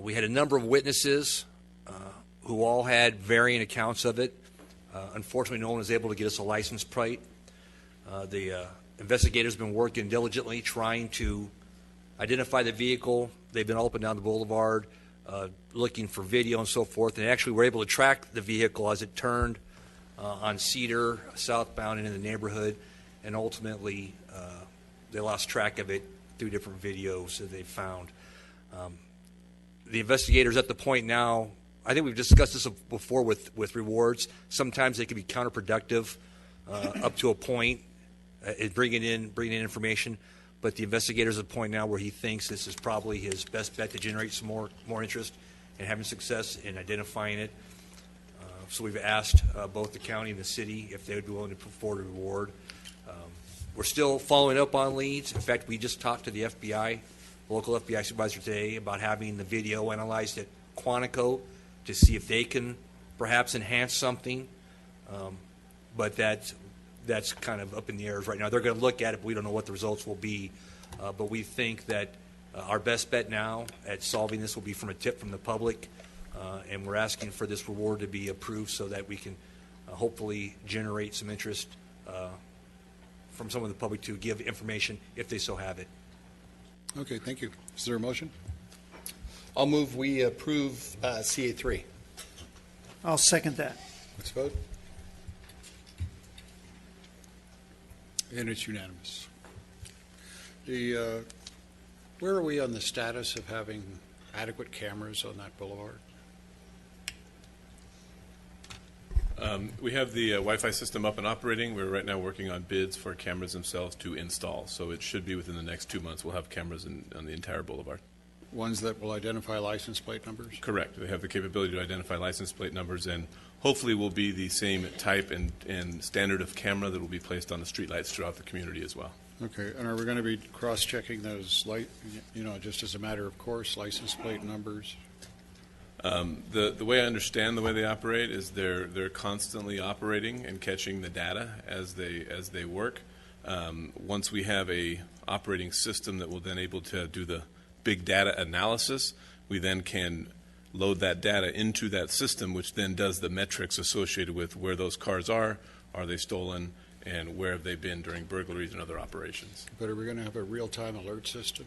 We had a number of witnesses who all had varying accounts of it. Unfortunately, no one was able to get us a license plate. The investigators have been working diligently trying to identify the vehicle. They've been all up and down the boulevard looking for video and so forth, and actually were able to track the vehicle as it turned on Cedar southbound into the neighborhood, and ultimately they lost track of it through different videos that they found. The investigators at the point now, I think we've discussed this before with rewards. Sometimes they can be counterproductive up to a point, bringing in information. But the investigators at the point now where he thinks this is probably his best bet to generate some more interest and having success in identifying it. So we've asked both the county and the city if they would be willing to put forward a reward. We're still following up on leads. In fact, we just talked to the FBI, local FBI supervisor today, about having the video analyzed at Quantico to see if they can perhaps enhance something. But that's kind of up in the air right now. They're going to look at it, but we don't know what the results will be. But we think that our best bet now at solving this will be from a tip from the public, and we're asking for this reward to be approved so that we can hopefully generate some interest from some of the public to give information if they so have it. Okay, thank you. Is there a motion? I'll move we approve CA3. I'll second that. Let's vote. And it's unanimous. Where are we on the status of having adequate cameras on that boulevard? We have the Wi-Fi system up and operating. We're right now working on bids for cameras themselves to install. So it should be within the next 2 months. We'll have cameras on the entire boulevard. Ones that will identify license plate numbers? Correct. They have the capability to identify license plate numbers, and hopefully will be the same type and standard of camera that will be placed on the streetlights throughout the community as well. Okay, and are we going to be cross-checking those, just as a matter of course, license plate numbers? The way I understand the way they operate is they're constantly operating and catching the data as they work. Once we have a operating system that will then able to do the big data analysis, we then can load that data into that system, which then does the metrics associated with where those cars are they stolen, and where have they been during burglaries and other operations. But are we going to have a real-time alert system?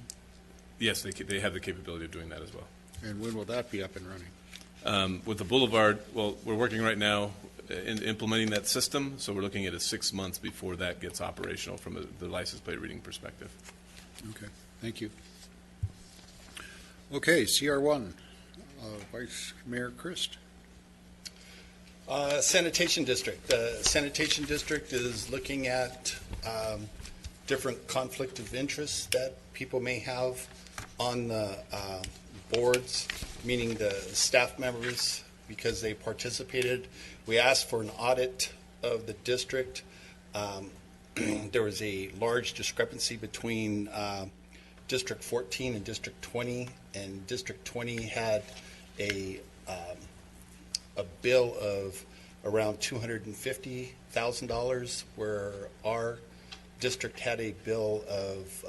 Yes, they have the capability of doing that as well. And when will that be up and running? With the Boulevard, well, we're working right now in implementing that system, so we're looking at 6 months before that gets operational from the license plate reading perspective. Okay, thank you. Okay, CR1, Vice Mayor Christ. Sanitation District. The Sanitation District is looking at different conflict of interest that people may have on the boards, meaning the staff members, because they participated. We asked for an audit of the district. There was a large discrepancy between District 14 and District 20, and District 20 had a bill of around $250,000, where our district had a bill of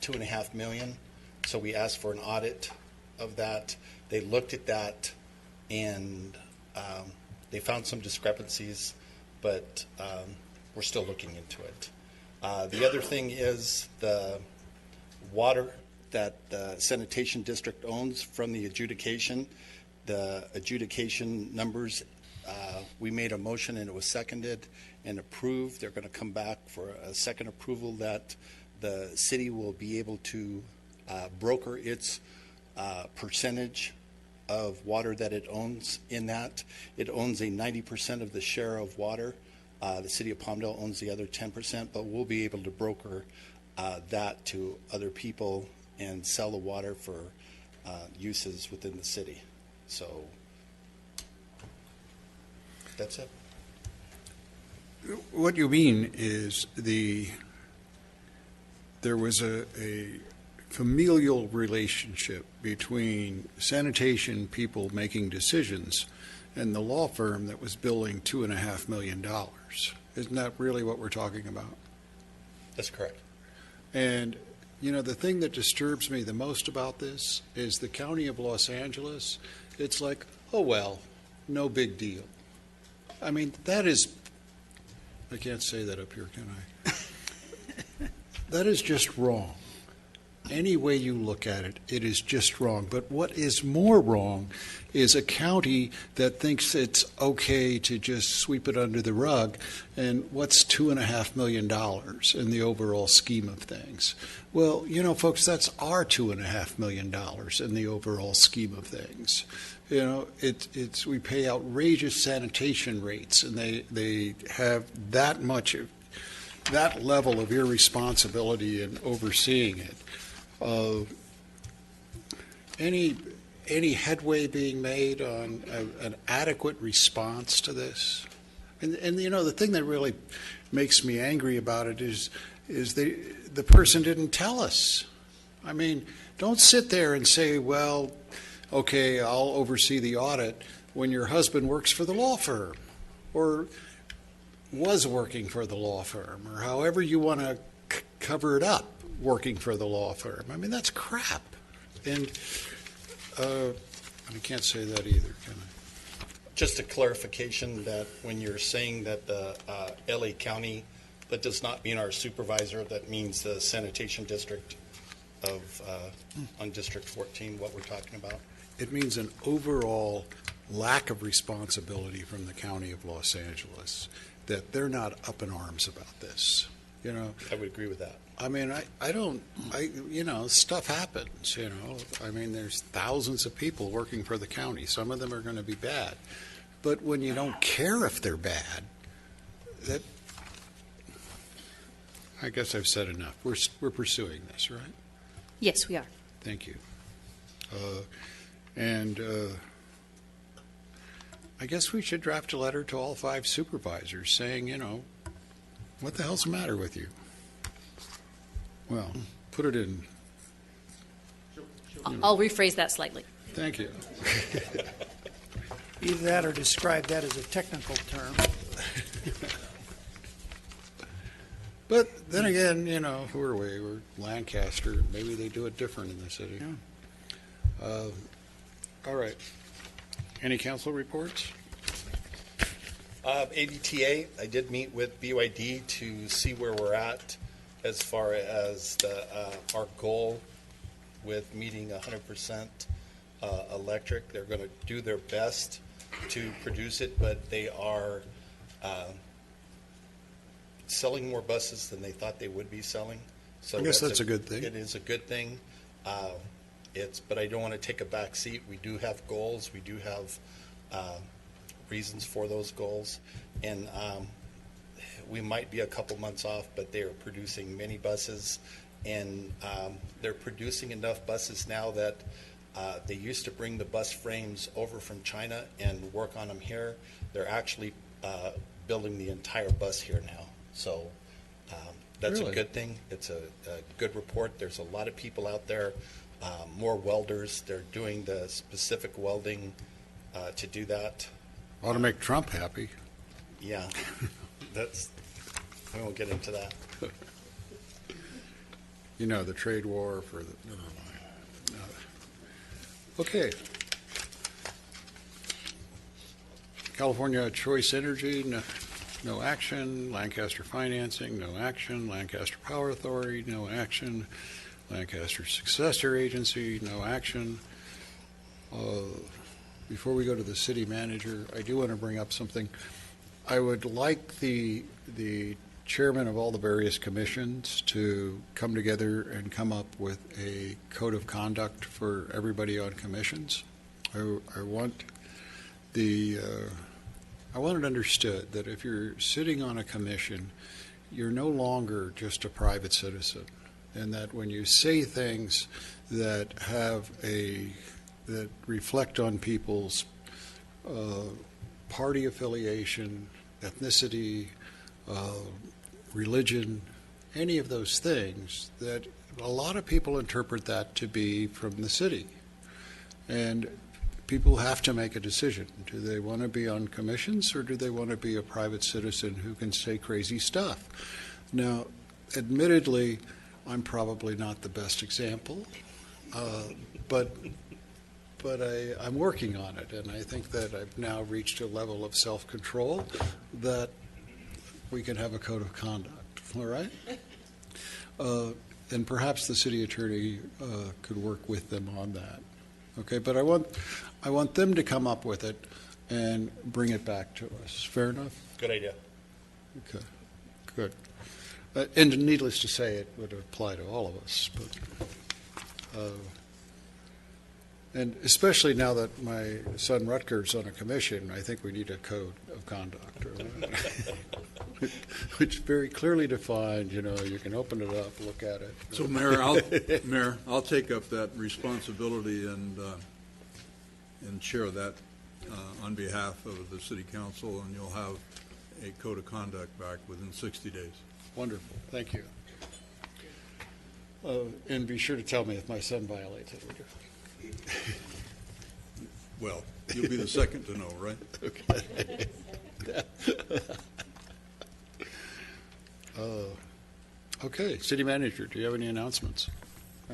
$2.5 million. So we asked for an audit of that. They looked at that, and they found some discrepancies, but we're still looking into it. The other thing is the water that the sanitation district owns from the adjudication. The adjudication numbers, we made a motion and it was seconded and approved. They're going to come back for a second approval that the city will be able to broker its percentage of water that it owns in that. It owns a 90% of the share of water The city of Palmdale owns the other 10%, but we'll be able to broker that to other people and sell the water for uses within the city. So that's it. What you mean is there was a familial relationship between sanitation people making decisions and the law firm that was billing $2.5 million. Isn't that really what we're talking about? That's correct. And, you know, the thing that disturbs me the most about this is the County of Los Angeles. It's like, oh, well, no big deal. I mean, that is, I can't say that up here, can I? That is just wrong. Any way you look at it, it is just wrong. But what is more wrong is a county that thinks it's okay to just sweep it under the rug. And what's $2.5 million in the overall scheme of things? Well, you know, folks, that's our $2.5 million in the overall scheme of things. You know, it's we pay outrageous sanitation rates, and they have that much of that level of irresponsibility in overseeing it. Any headway being made on an adequate response to this? And you know, the thing that really makes me angry about it is the person didn't tell us. I mean, don't sit there and say, well, okay, I'll oversee the audit when your husband works for the law firm or was working for the law firm, or however you want to cover it up, working for the law firm. I mean, that's crap. And I can't say that either, can I? Just a clarification that when you're saying that the LA County, that does not mean our supervisor, that means the sanitation district of on District 14, what we're talking about? It means an overall lack of responsibility from the County of Los Angeles, that they're not up in arms about this. You know, I would agree with that. I mean, you know, stuff happens, you know. I mean, there's thousands of people working for the county. Some of them are going to be bad. But when you don't care if they're bad, that, I guess I've said enough. We're pursuing this, right? Yes, we are. Thank you. And I guess we should draft a letter to all 5 supervisors saying, you know, what the hell's the matter with you? Well, put it in. I'll rephrase that slightly. Thank you. Either that or describe that as a technical term. But then again, you know, who are we? We're Lancaster. Maybe they do it different in the city. Yeah. All right. Any council reports? ADTA, I did meet with BYD to see where we're at as far as our goal with meeting 100% electric. They're going to do their best to produce it, but they are selling more buses than they thought they would be selling. So I guess that's a good thing. It is a good thing. But I don't want to take a back seat. We do have goals. We do have reasons for those goals, and we might be a couple months off, but they are producing many buses, and they're producing enough buses now that they used to bring the bus frames over from China and work on them here. They're actually building the entire bus here now. So that's Really? a good thing. It's a good report. There's a lot of people out there, more welders. They're doing the specific welding to do that. Ought to make Trump happy. Yeah, I won't get into that. You know, the trade war for the. Never mind. Okay. California Choice Energy, no action. Lancaster Financing, no action. Lancaster Power Authority, no action. Lancaster Successor Agency, no action. Before we go to the city manager, I do want to bring up something. I would like the chairman of all the various commissions to come together and come up with a code of conduct for everybody on commissions. I want the I want it understood that if you're sitting on a commission, you're no longer just a private citizen, and that when you say things that that reflect on people's party affiliation, ethnicity, religion, any of those things, that a lot of people interpret that to be from the city. And people have to make a decision. Do they want to be on commissions, or do they want to be a private citizen who can say crazy stuff? Now, admittedly, I'm probably not the best example, but I'm working on it, and I think that I've now reached a level of self-control that we can have a code of conduct, all right? And perhaps the city attorney could work with them on that. Okay, but I want them to come up with it and bring it back to us. Fair enough? Good idea. Okay, good. And needless to say, it would apply to all of us. But, and especially now that my son Rutger's on a commission, I think we need a code of conduct, which very clearly defined. You know, you can open it up, look at it. So, Mayor, I'll take up that responsibility and share that on behalf of the City Council, and you'll have a code of conduct back within 60 days. Wonderful. Thank you. And be sure to tell me if my son violates it, would you? Well, you'll be the second to know, right? Okay. Okay, City Manager, do you have any announcements?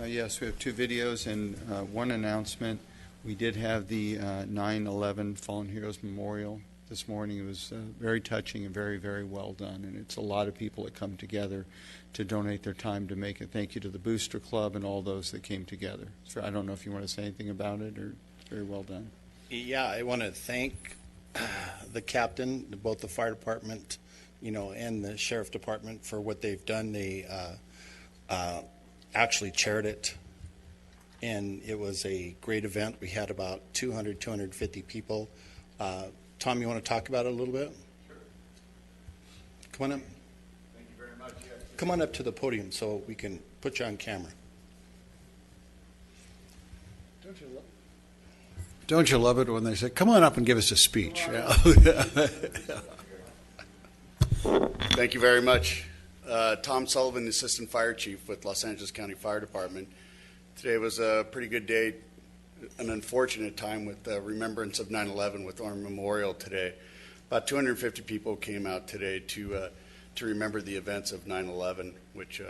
Yes, we have two videos and one announcement. We did have the 9/11 Fallen Heroes Memorial this morning. It was very touching and very, very well done, and it's a lot of people that come together to donate their time to make it. Thank you to the Booster Club and all those that came together. So I don't know if you want to say anything about it, or it's very well done. Yeah, I want to thank the captain, both the fire department, and the sheriff department for what they've done. They actually chaired it, and it was a great event. We had about 250 people. Tom, you want to talk about it a little bit? Sure. Come on up. Thank you very much. Yes. Come on up to the podium so we can put you on camera. Don't you love it when they say, come on up and give us a speech? Yeah. Thank you very much. Tom Sullivan, Assistant Fire Chief with Los Angeles County Fire Department. Today was a pretty good day, an unfortunate time with the remembrance of 9/11 with our memorial today. About 250 people came out today to remember the events of 9/11, which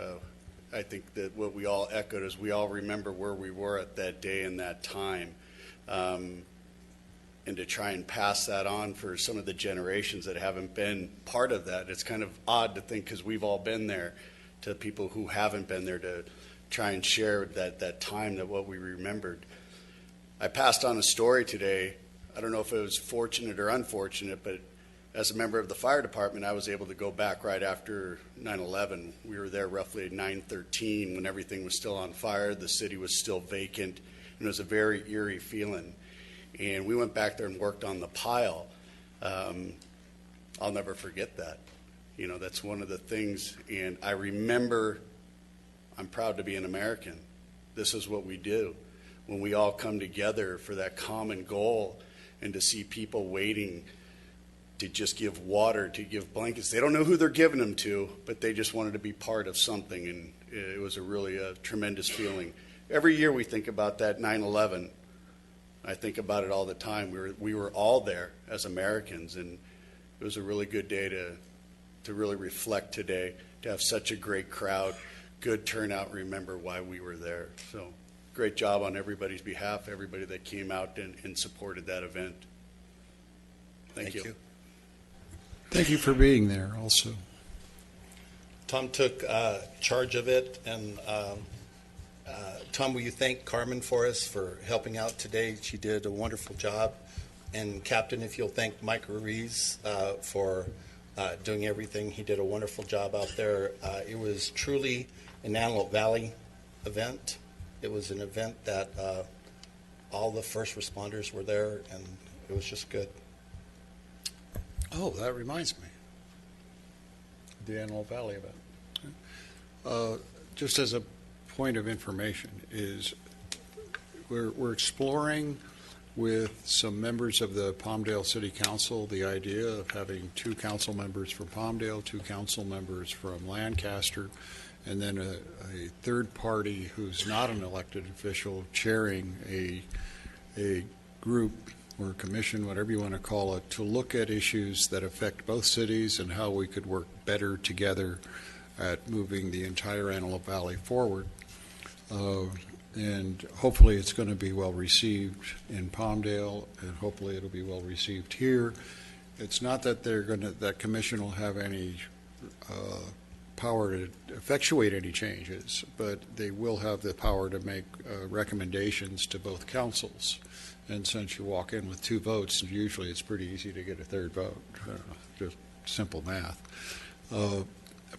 I think that what we all echoed is we all remember where we were at that day and that time. And to try and pass that on for some of the generations that haven't been part of that. It's kind of odd to think, because we've all been there, to people who haven't been there, to try and share that time, that what we remembered. I passed on a story today. I don't know if it was fortunate or unfortunate, but as a member of the fire department, I was able to go back right after 9/11. We were there roughly at 9/13 when everything was still on fire. The city was still vacant, and it was a very eerie feeling. And we went back there and worked on the pile. I'll never forget that. That's one of the things. And I remember, I'm proud to be an American. This is what we do. When we all come together for that common goal, and to see people waiting to just give water, to give blankets. They don't know who they're giving them to, but they just wanted to be part of something. And it was a tremendous feeling. Every year we think about that 9/11. I think about it all the time. We were all there as Americans, and it was a really good day to really reflect today, to have such a great crowd, good turnout, remember why we were there. So great job on everybody's behalf, everybody that came out and supported that event. Thank you. Thank you for being there also. Tom took charge of it, and Tom, will you thank Carmen for us for helping out today? She did a wonderful job. And Captain, if you'll thank Mike Ruiz for doing everything. He did a wonderful job out there. It was truly an Antelope Valley event. It was an event that all the first responders were there, and it was just good. Oh, that reminds me. The Antelope Valley event. Just as a point of information, is we're exploring with some members of the Palmdale City Council the idea of having 2 council members from Palmdale, 2 council members from Lancaster, and then a third party who's not an elected official chairing a group or commission, whatever you want to call it, to look at issues that affect both cities and how we could work better together at moving the entire Antelope Valley forward. And hopefully it's going to be well received in Palmdale, and hopefully it'll be well received here. It's not that that commission will have any power to effectuate any changes, but they will have the power to make recommendations to both councils. And since you walk in with 2 votes, usually it's pretty easy to get a third vote, just simple math.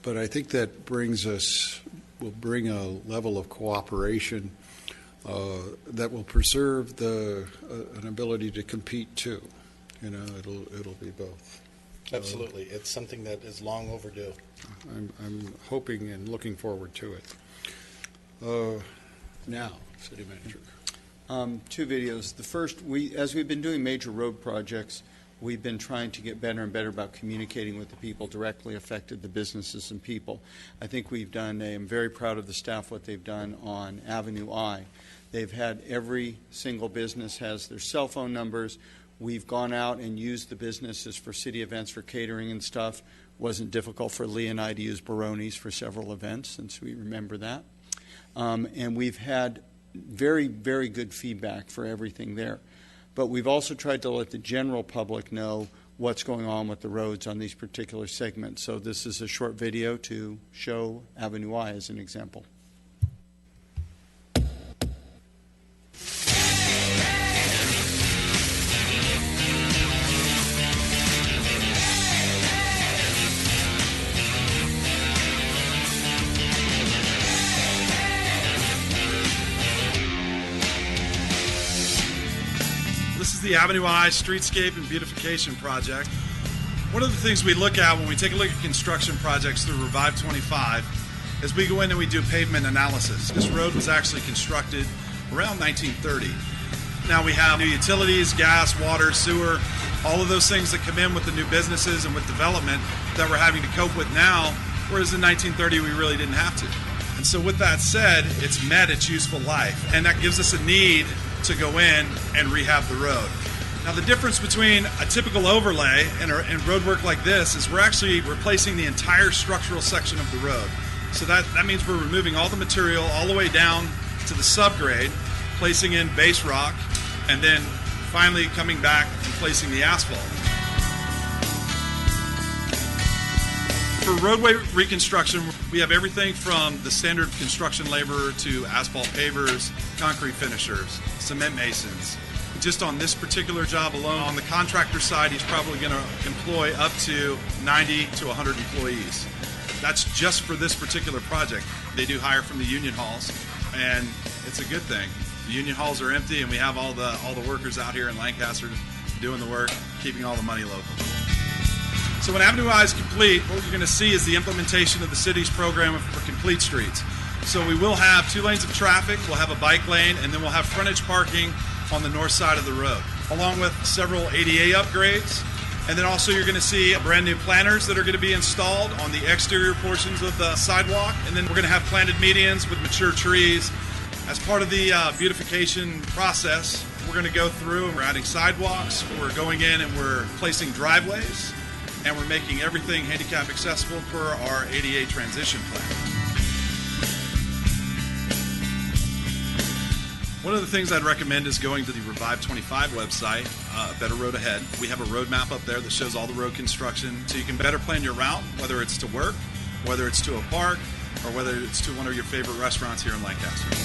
But I think that will bring a level of cooperation that will preserve an ability to compete too. You know, it'll be both. Absolutely. It's something that is long overdue. I'm hoping and looking forward to it. Now, City Manager. 2 videos. The first, as we've been doing major road projects, we've been trying to get better and better about communicating with the people directly affected, the businesses and people. I think I'm very proud of the staff, what they've done on Avenue I. They've had every single business has their cell phone numbers. We've gone out and used the businesses for city events, for catering and stuff. Wasn't difficult for Lee and I to use Baroni's for several events, since we remember that. And we've had very, very good feedback for everything there. But we've also tried to let the general public know what's going on with the roads on these particular segments. So this is a short video to show Avenue I as an example. This is the Avenue I Streetscape and Beautification Project. One of the things we look at when we take a look at construction projects through Revive 25 is we go in and we do pavement analysis. This road was actually constructed around 1930. Now we have new utilities, gas, water, sewer, all of those things that come in with the new businesses and with development that we're having to cope with now, whereas in 1930 we really didn't have to. And so with that said, it's met its useful life, and that gives us a need to go in and rehab the road. Now the difference between a typical overlay and road work like this is we're actually replacing the entire structural section of the road. So that means we're removing all the material all the way down to the subgrade, placing in base rock, and then finally coming back and placing the asphalt. For roadway reconstruction, we have everything from the standard construction laborer to asphalt pavers, concrete finishers, cement masons. Just on this particular job alone, on the contractor side, he's probably going to employ up to 90 to 100 employees. That's just for this particular project. They do hire from the union halls, and it's a good thing. The union halls are empty, and we have all the workers out here in Lancaster doing the work, keeping all the money local. So when Avenue I is complete, what you're going to see is the implementation of the city's program for complete streets. So we will have 2 lanes of traffic, we'll have a bike lane, and then we'll have frontage parking on the north side of the road, along with several ADA upgrades. And then also you're going to see brand new planters that are going to be installed on the exterior portions of the sidewalk. And then we're going to have planted medians with mature trees. As part of the beautification process, we're going to go through and we're adding sidewalks, we're going in and we're placing driveways, and we're making everything handicap accessible per our ADA transition plan. One of the things I'd recommend is going to the Revive 25 website, Better Road Ahead. We have a road map up there that shows all the road construction, so you can better plan your route, whether it's to work, whether it's to a park, or whether it's to one of your favorite restaurants here in Lancaster.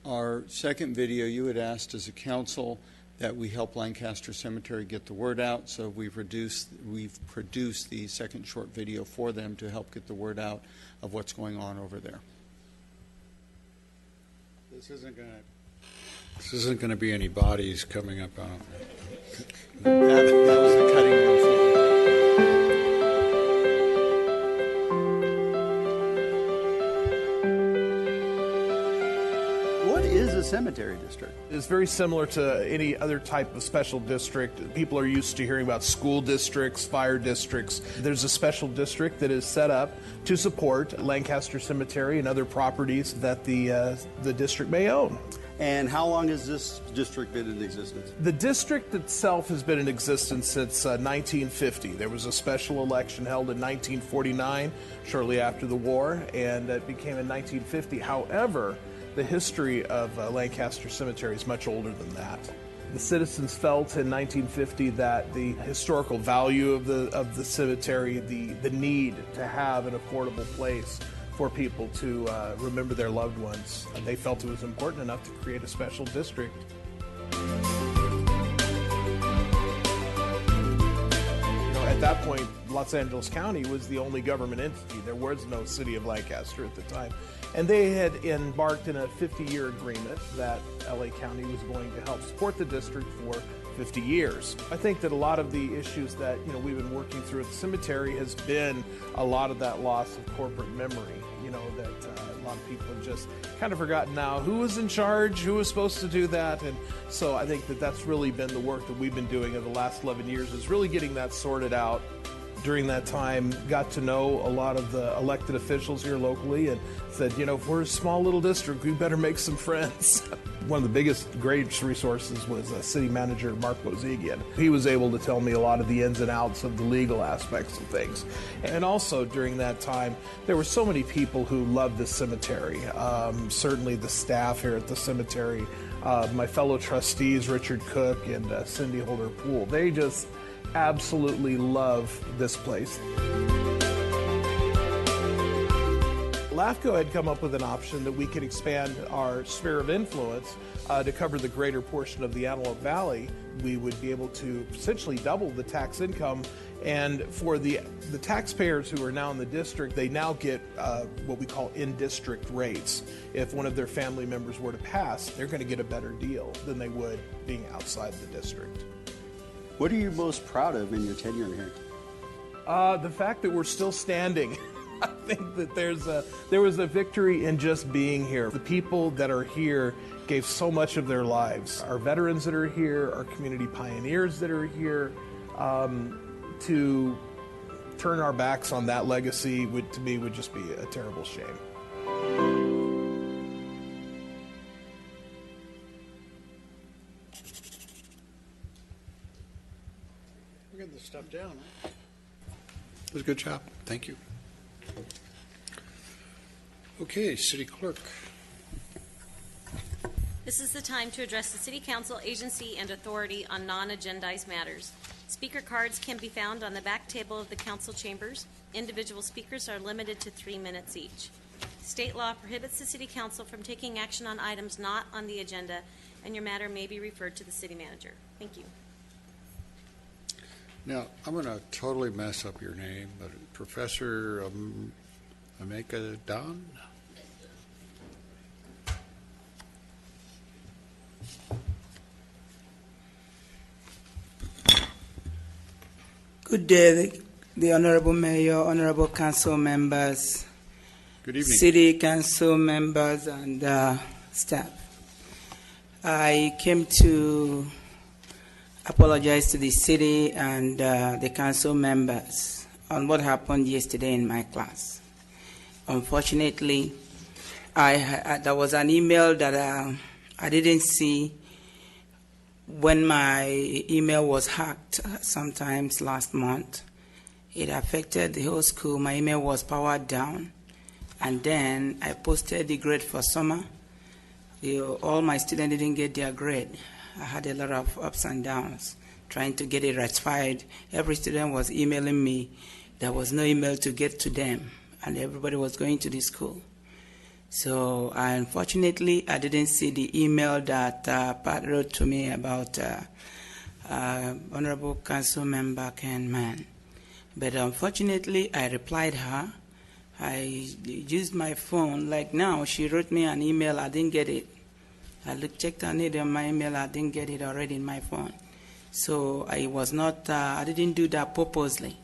Our second video, you had asked as a council that we help Lancaster Cemetery get the word out, so we've produced the second short video for them to help get the word out of what's going on over there. This isn't going to be any bodies coming up out. That was the cutting room floor. What is a cemetery district? It's very similar to any other type of special district. People are used to hearing about school districts, fire districts. There's a special district that is set up to support Lancaster Cemetery and other properties that the district may own. And how long has this district been in existence? The district itself has been in existence since 1950. There was a special election held in 1949, shortly after the war, and it became in 1950. However, the history of Lancaster Cemetery is much older than that. The citizens felt in 1950 that the historical value of the cemetery, the need to have an affordable place for people to remember their loved ones, they felt it was important enough to create a special district. At that point, Los Angeles County was the only government entity. There was no city of Lancaster at the time. And they had embarked in a 50-year agreement that LA County was going to help support the district for 50 years. I think that a lot of the issues that we've been working through at the cemetery has been a lot of that loss of corporate memory. That a lot of people have just kind of forgotten now who was in charge, who was supposed to do that. And so I think that that's really been the work that we've been doing over the last 11 years, is really getting that sorted out. During that time, got to know a lot of the elected officials here locally and said, if we're a small little district, we better make some friends. One of the greatest resources was city manager Mark Bozigian. He was able to tell me a lot of the ins and outs of the legal aspects of things. And also during that time, there were so many people who loved the cemetery. Certainly the staff here at the cemetery, my fellow trustees, Richard Cook and Cindy Holder-Poole, they just absolutely love this place. LAFCO had come up with an option that we could expand our sphere of influence to cover the greater portion of the Antelope Valley. We would be able to essentially double the tax income, and for the taxpayers who are now in the district, they now get what we call in-district rates. If one of their family members were to pass, they're going to get a better deal than they would being outside the district. What are you most proud of in your tenure here? The fact that we're still standing. I think that there was a victory in just being here. The people that are here gave so much of their lives. Our veterans that are here, our community pioneers that are here, to turn our backs on that legacy to me would just be a terrible shame. We're getting this stuff down. Huh? It was a good job. Thank you. Okay, City Clerk. This is the time to address the City Council, agency, and authority on non-agendized matters. Speaker cards can be found on the back table of the council chambers. Individual speakers are limited to 3 minutes each. State law prohibits the City Council from taking action on items not on the agenda, and your matter may be referred to the City Manager. Thank you. Now, I'm going to totally mess up your name, but Professor Ameka Don? Good day, the Honorable Mayor, Honorable Council members, Good evening. City Council members, and staff. I came to apologize to the city and the council members on what happened yesterday in my class. Unfortunately, there was an email that I didn't see when my email was hacked sometimes last month. It affected the whole school. My email was powered down, and then I posted the grade for summer. All my students didn't get their grade. I had a lot of ups and downs trying to get it rectified. Every student was emailing me. There was no email to get to them, and everybody was going to the school. So unfortunately, I didn't see the email that Pat wrote to me about Honorable Council Member Ken Mann. But unfortunately, I replied her. I used my phone. Like now, she wrote me an email. I didn't get it. checked on it on my email. I didn't get it already in my phone. So I was not, I didn't do that purposely.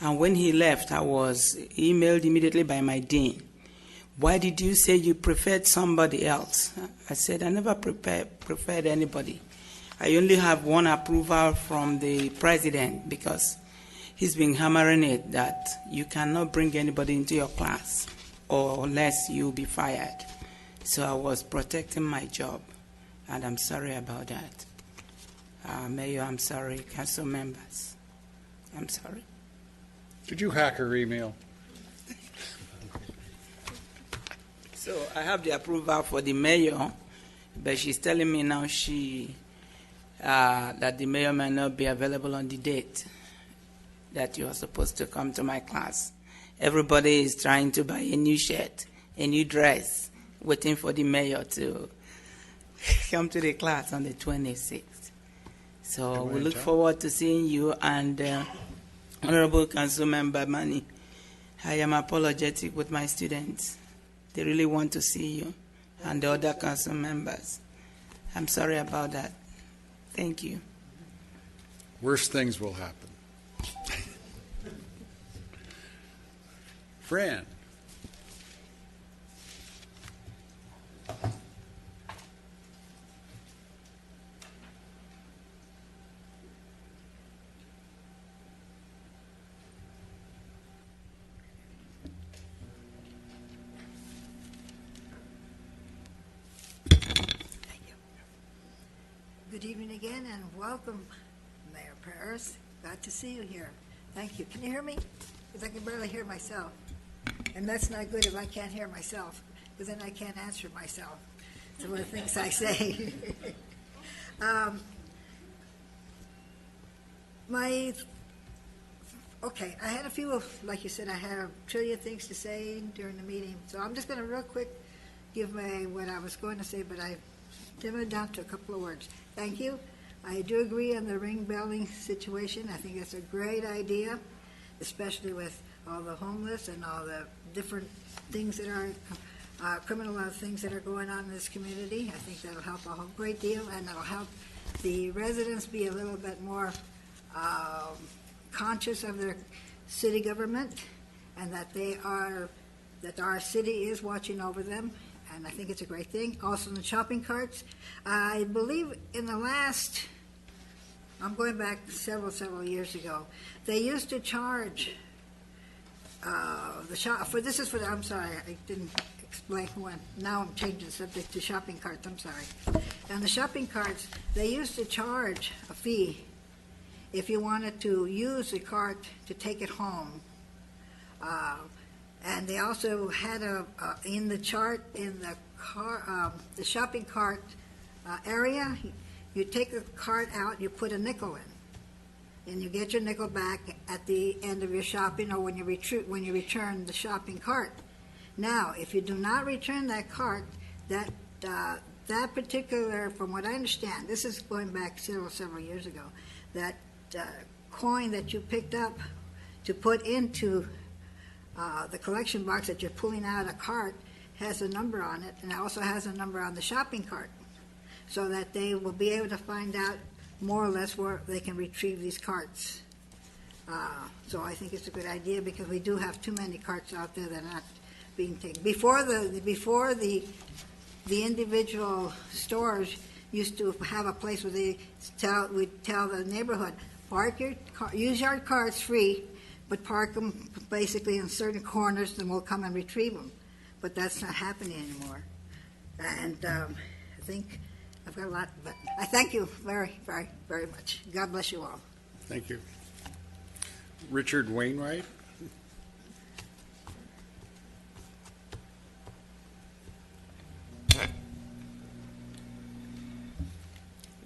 And when he left, I was emailed immediately by my dean. Why did you say you preferred somebody else? I said, I never preferred anybody. I only have one approval from the president because he's been hammering it that you cannot bring anybody into your class or unless you'll be fired. So I was protecting my job, and I'm sorry about that. Mayor, I'm sorry. Council members, I'm sorry. Did you hack her email? So I have the approval for the mayor, but she's telling me now that the mayor may not be available on the date that you are supposed to come to my class. Everybody is trying to buy a new shirt, a new dress, waiting for the mayor to come to the class on the 26th. So we look forward to seeing you. And Honorable Council Member Manny, I am apologetic with my students. They really want to see you and the other council members. I'm sorry about that. Thank you. Worse things will happen. Fran. Good evening again, and welcome, Mayor Paris. Glad to see you here. Thank you. Can you hear me? Because I can barely hear myself. And that's not good if I can't hear myself, because then I can't answer myself. Some of the things I say. Okay, I had a few, like you said, I had a trillion things to say during the meeting. So I'm just going to real quick give what I was going to say, but I dimmed it down to a couple of words. Thank you. I do agree on the ring belling situation. I think that's a great idea, especially with all the homeless and all the different things that are criminal things that are going on in this community. I think that'll help a whole great deal, and that'll help the residents be a little bit more conscious of their city government, and that our city is watching over them. And I think it's a great thing. Also, in the shopping carts, I believe in the last, I'm going back several years ago, they used to charge I'm sorry, I didn't explain when. Now I'm changing the subject to shopping carts. I'm sorry. And the shopping carts, they used to charge a fee if you wanted to use the cart to take it home. And they also had in the chart, in the the shopping cart area, you take the cart out, you put a nickel in, and you get your nickel back at the end of your shopping or when you return the shopping cart. Now, if you do not return that cart, that particular, from what I understand, this is going back several years ago, that coin that you picked up to put into the collection box that you're pulling out a cart has a number on it, and it also has a number on the shopping cart, so that they will be able to find out more or less where they can retrieve these carts. So I think it's a good idea, because we do have too many carts out there that are not being taken. Before the individual stores used to have a place where we'd tell the neighborhood, use your carts free, but park them basically in certain corners, and we'll come and retrieve them. But that's not happening anymore. And I think I've got a lot, but I thank you very, very, very much. God bless you all. Thank you. Richard Wainwright.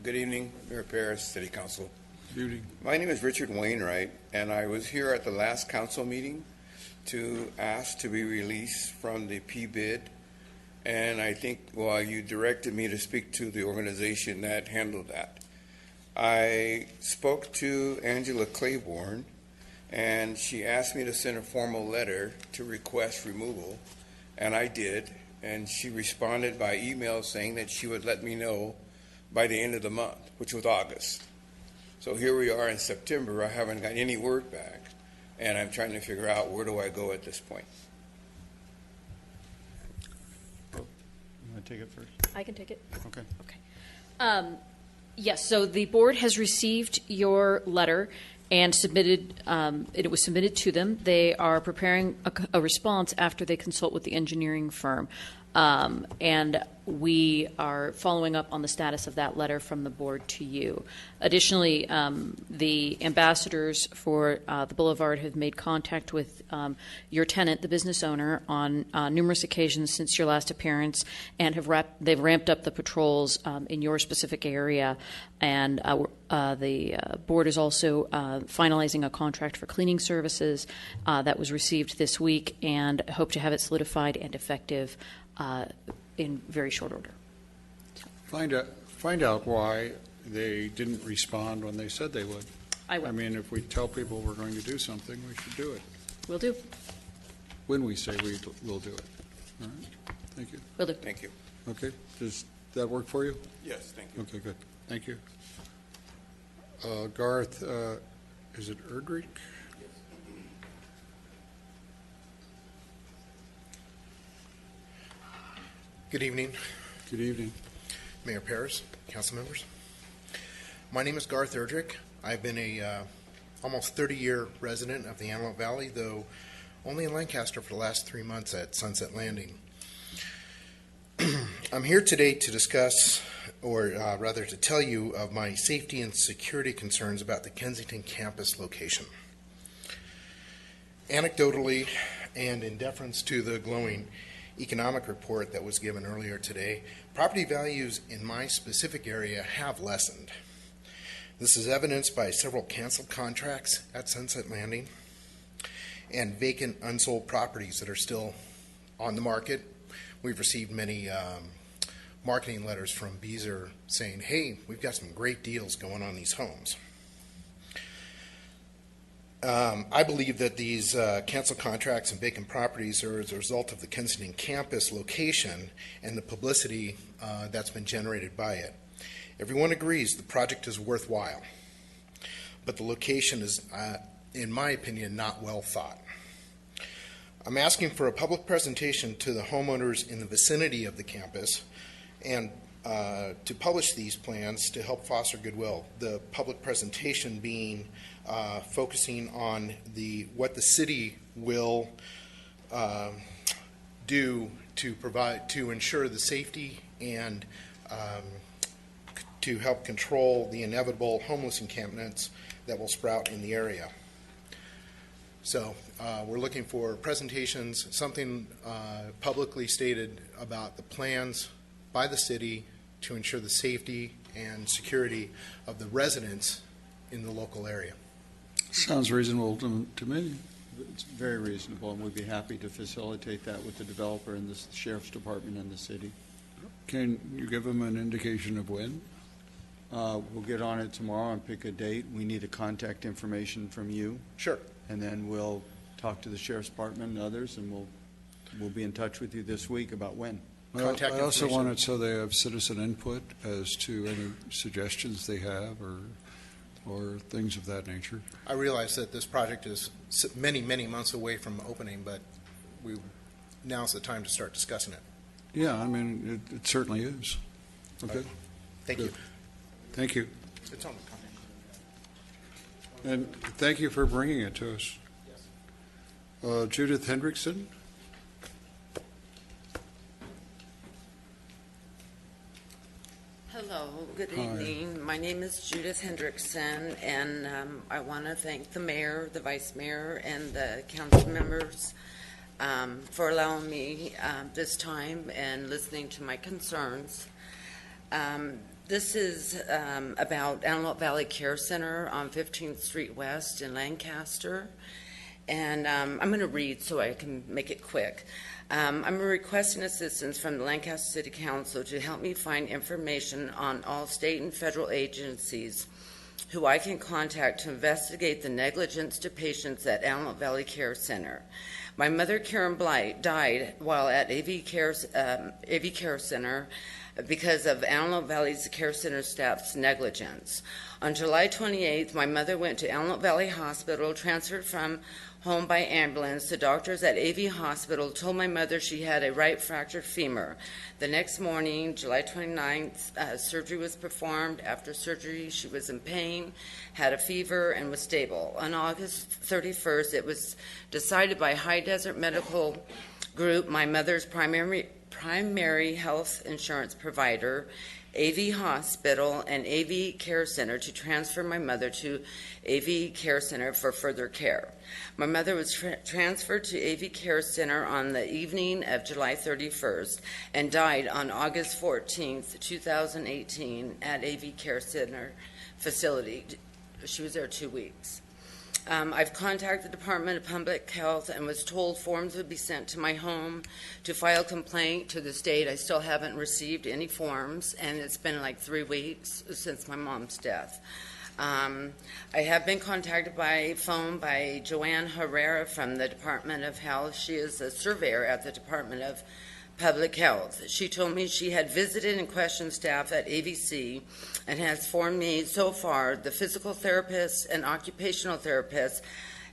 Good evening, Mayor Paris, City Council. Good evening. My name is Richard Wainwright, and I was here at the last council meeting to ask to be released from the P-bid. And I think, well, you directed me to speak to the organization that handled that. I spoke to Angela Claiborne, and she asked me to send a formal letter to request removal, and I did. and she responded by email saying that she would let me know by the end of the month, which was August. So here we are in September. I haven't got any word back, and I'm trying to figure out where do I go at this point. You want to take it first? I can take it. Okay. Yes, so the board has received your letter and submitted, it was submitted to them. They are preparing a response after they consult with the engineering firm. And we are following up on the status of that letter from the board to you. Additionally, the ambassadors for the Boulevard have made contact with your tenant, the business owner, on numerous occasions since your last appearance, and they've ramped up the patrols in your specific area. And the board is also finalizing a contract for cleaning services that was received this week, and hope to have it solidified and effective in very short order. Find out why they didn't respond when they said they would. I will. I mean, if we tell people we're going to do something, we should do it. Will do. When we say we'll do it. All right. Thank you. Will do. Thank you. Okay. Does that work for you? Yes, thank you. Okay, good. Thank you. Garth, is it Erdrich? Good evening. Good evening. Mayor Paris, council members. My name is Garth Erdrich. I've been a almost 30-year resident of the Antelope Valley, though only in Lancaster for the last 3 months at Sunset Landing. I'm here today to discuss, or rather to tell you of my safety and security concerns about the Kensington campus location. Anecdotally, and in deference to the glowing economic report that was given earlier today, property values in my specific area have lessened. This is evidenced by several canceled contracts at Sunset Landing and vacant unsold properties that are still on the market. We've received many marketing letters from Beazer saying, hey, we've got some great deals going on these homes. I believe that these canceled contracts and vacant properties are as a result of the Kensington campus location and the publicity that's been generated by it. Everyone agrees the project is worthwhile, but the location is, in my opinion, not well thought. I'm asking for a public presentation to the homeowners in the vicinity of the campus and to publish these plans to help foster goodwill. The public presentation being focusing on what the city will do to ensure the safety and to help control the inevitable homeless encampments that will sprout in the area. So we're looking for presentations, something publicly stated about the plans by the city to ensure the safety and security of the residents in the local area. Sounds reasonable to me. It's very reasonable, and we'd be happy to facilitate that with the developer and the sheriff's department and the city. Can you give them an indication of when? We'll get on it tomorrow and pick a date. We need a contact information from you. Sure. And then we'll talk to the sheriff's department and others, and we'll be in touch with you this week about when. Well, I also want it so they have citizen input as to any suggestions they have or things of that nature. I realize that this project is many, many months away from opening, but now's the time to start discussing it. Yeah, I mean, it certainly is. Okay. Thank Good. you. Thank you. It's on the And thank you for bringing it to us. Judith Hendrickson? Hello, good Hi. evening. My name is Judith Hendrickson, and I want to thank the mayor, the vice mayor, and the council members for allowing me this time and listening to my concerns. This is about Antelope Valley Care Center on 15th Street West in Lancaster. And I'm going to read so I can make it quick. I'm requesting assistance from the Lancaster City Council to help me find information on all state and federal agencies who I can contact to investigate the negligence to patients at Antelope Valley Care Center. My mother, Karen Blight, died while at AV Care Center because of Antelope Valley's Care Center staff's negligence. On July 28th, my mother went to Antelope Valley Hospital, transferred from home by ambulance. The doctors at AV Hospital told my mother she had a right fractured femur. The next morning, July 29th, surgery was performed. After surgery, she was in pain, had a fever, and was stable. On August 31st, it was decided by High Desert Medical Group, my mother's primary health insurance provider, AV Hospital, and AV Care Center, to transfer my mother to AV Care Center for further care. My mother was transferred to AV Care Center on the evening of July 31st and died on August 14th, 2018 at AV Care Center facility. She was there 2 weeks. I've contacted the Department of Public Health and was told forms would be sent to my home to file complaint. To this date, I still haven't received any forms, and it's been like 3 weeks since my mom's death. I have been contacted by phone by Joanne Herrera from the Department of Health. She is a surveyor at the Department of Public Health. She told me she had visited and questioned staff at AVC and has informed me so far the physical therapists and occupational therapists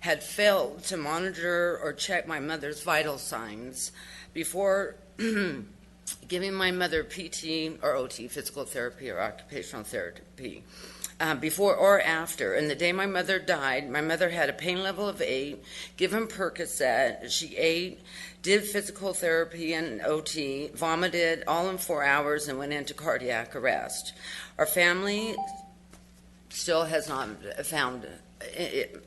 had failed to monitor or check my mother's vital signs before giving my mother PT or OT, physical therapy or occupational therapy. Before or after. And the day my mother died, my mother had a pain level of 8, given Percocet. She ate, did physical therapy and OT, vomited all in 4 hours, and went into cardiac arrest. Our family still has not found it.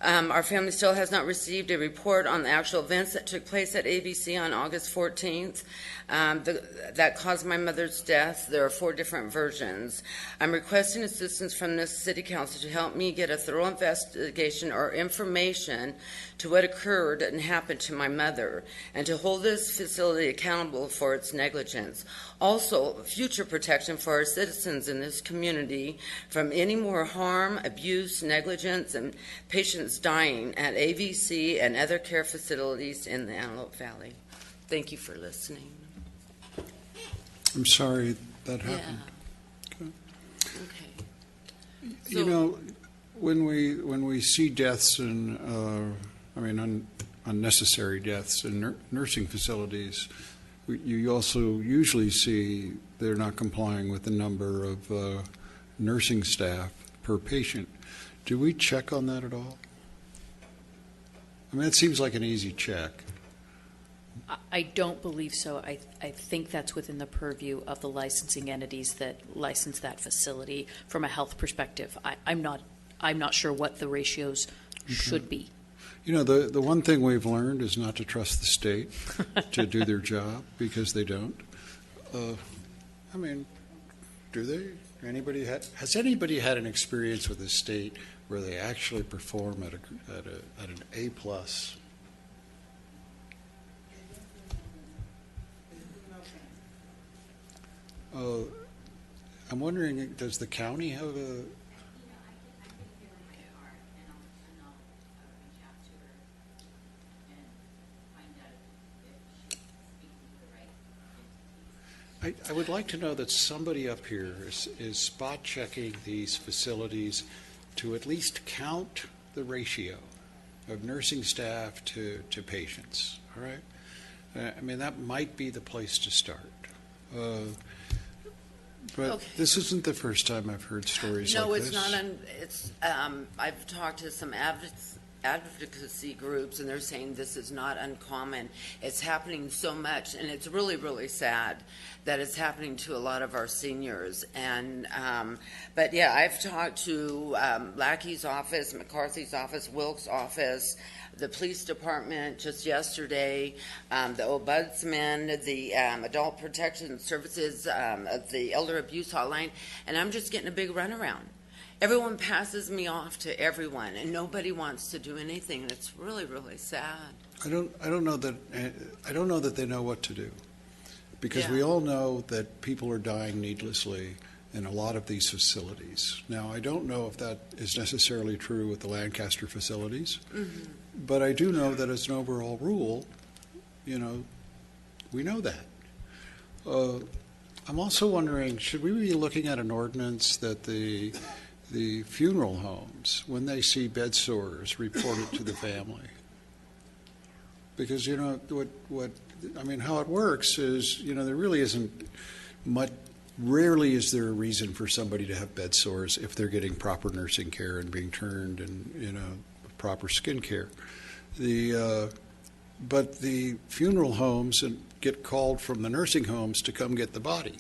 Our family still has not received a report on the actual events that took place at ABC on August 14th that caused my mother's death. There are 4 different versions. I'm requesting assistance from the City Council to help me get a thorough investigation or information to what occurred and happened to my mother, and to hold this facility accountable for its negligence. Also, future protection for our citizens in this community from any more harm, abuse, negligence, and patients dying at AVC and other care facilities in the Antelope Valley. Thank you for listening. I'm sorry that happened. Yeah. Okay. You know, when we see deaths and unnecessary deaths in nursing facilities, you also usually see they're not complying with the number of nursing staff per patient. Do we check on that at all? I mean, it seems like an easy check. I don't believe so. I think that's within the purview of the licensing entities that license that facility from a health perspective. I'm not sure what the ratios should be. You know, the one thing we've learned is not to trust the state to do their job, because they don't. I mean, do they? Has anybody had an experience with the state where they actually perform at an A+? I'm wondering, does the county have a? I would like to know that somebody up here is spot checking these facilities to at least count the ratio of nursing staff to patients. All right, I mean, that might be the place to start. But Okay. This isn't the first time I've heard stories like this. No, it's not. I've talked to some advocacy groups, and they're saying this is not uncommon. It's happening so much, and it's really, really sad that it's happening to a lot of our seniors. And but yeah, I've talked to Lackey's office, McCarthy's office, Wilkes' office, the police department just yesterday, the ombudsman, the adult protection services, the elder abuse hotline, and I'm just getting a big runaround. Everyone passes me off to everyone, and nobody wants to do anything. And it's really, really sad. I don't know that they know what to do, because Yeah. we all know that people are dying needlessly, in a lot of these facilities. Now, I don't know if that is necessarily true with the Lancaster facilities, but I do know that as an overall rule, we know that. I'm also wondering, should we be looking at an ordinance that the funeral homes, when they see bed sores, report it to the family? Because, how it works is, there really isn't much. Rarely is there a reason for somebody to have bed sores if they're getting proper nursing care and being turned and, proper skin care. But the funeral homes get called from the nursing homes to come get the body.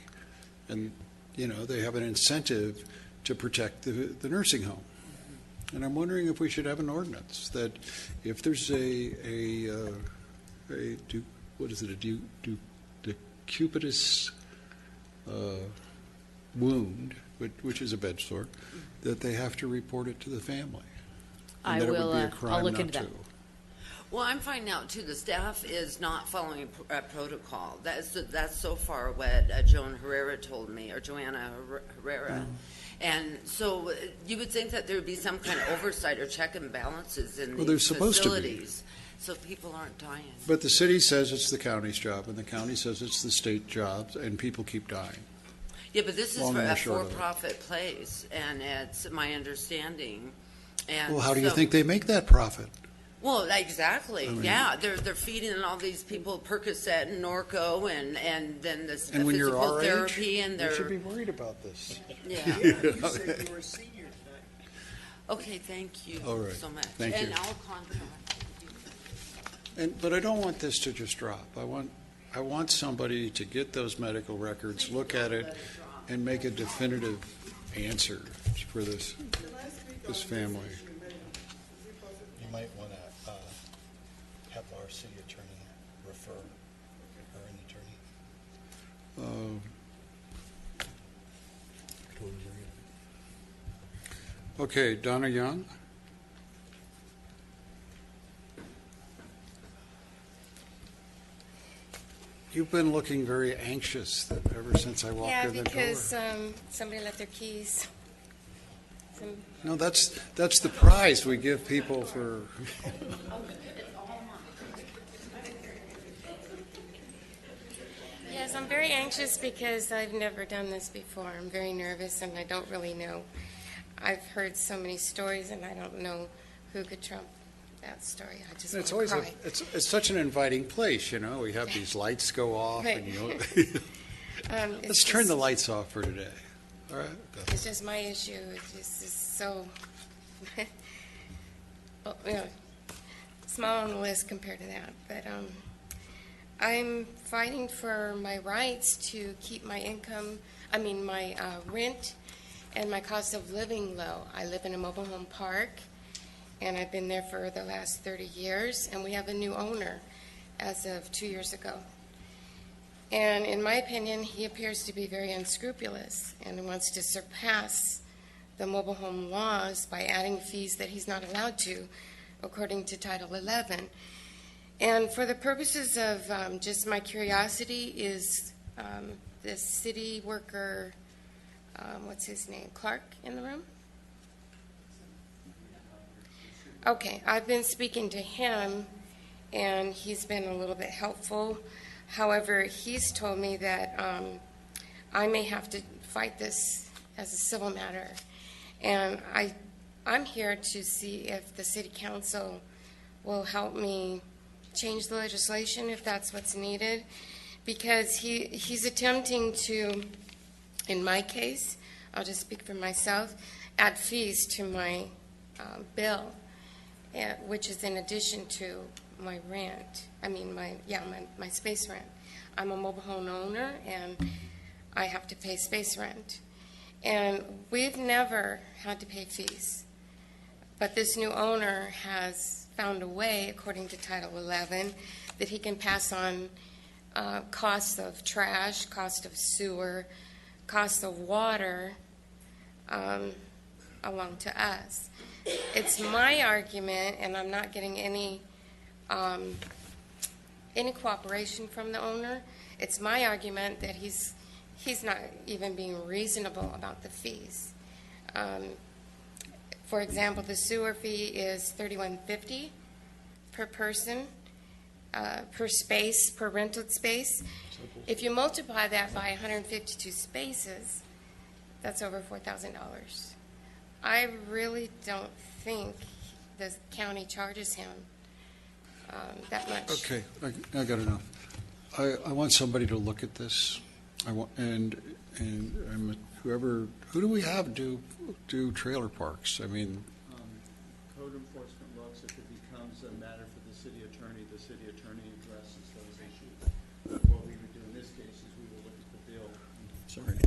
And, they have an incentive to protect the nursing home. And I'm wondering if we should have an ordinance that if there's a decupitous wound, which is a bed sore, that they have to report it to the family. And that it would be a crime I'll look not into that. to. Well, I'm finding out too, the staff is not following a protocol. That's so far what Joanna Herrera told me. And so you would think that there would be some kind of oversight or check and balances in Well, these there's supposed to be. facilities, so people aren't dying. But the city says it's the county's job, and the county says it's the state job, and people keep dying. Yeah, but this is Long for and a short of it. for-profit place, and it's my understanding. And Well, how do you so- think they make that profit? Well, exactly. I mean- Yeah, they're feeding all these people Percocet and Norco, and then this And when you're physical our age, therapy, and we they're should be worried about this. Yeah. You said you were a senior tonight. Okay, thank you All right. so much. Thank and you. I'll contact. But I don't want this to just drop. I want somebody to get those medical records, look at it, and make a definitive answer for this family. You might want to have our city attorney refer or an attorney. Okay, Donna Young? You've been looking very anxious ever since I walked Yeah, in the door. because somebody left their keys. No, that's the prize we give people for. Yes, I'm very anxious because I've never done this before. I'm very nervous and I don't really know. I've heard so many stories and I don't know who could trump that story. I just It's want always to cry. it's such an inviting place, We have these lights go off, Right. and It's let's turn just- the lights off for today. All right. It's just my issue. It's just so well, small on the list compared to that. But I'm fighting for my rights to keep my income, my rent and my cost of living low. I live in a mobile home park, and I've been there for the last 30 years, and we have a new owner as of 2 years ago. And in my opinion, he appears to be very unscrupulous and wants to surpass the mobile home laws by adding fees that he's not allowed to, according to Title 11. And for the purposes of just my curiosity, is the city worker, what's his name, Clark, in the room? Okay, I've been speaking to him, and he's been a little bit helpful. However, he's told me that I may have to fight this as a civil matter. And I'm here to see if the city council will help me change the legislation if that's what's needed. Because he's attempting to, in my case, I'll just speak for myself, add fees to my bill, which is in addition to my rent. My space rent. I'm a mobile home owner, and I have to pay space rent. And we've never had to pay fees. But this new owner has found a way, according to Title 11, that he can pass on costs of trash, cost of sewer, cost of water along to us. It's my argument, and I'm not getting any cooperation from the owner. It's my argument that he's he's not even being reasonable about the fees. For example, the sewer fee is $31.50 per person, per space, per rented space. If you multiply that by 152 spaces, that's over $4,000. I really don't think the county charges him that much. Okay, I got enough. I want somebody to look at this. I want, and whoever, who do we have do trailer parks? I mean, Code enforcement looks, if it becomes a matter for the city attorney addresses those issues. What we would do in this case is we would look at the bill. Sorry.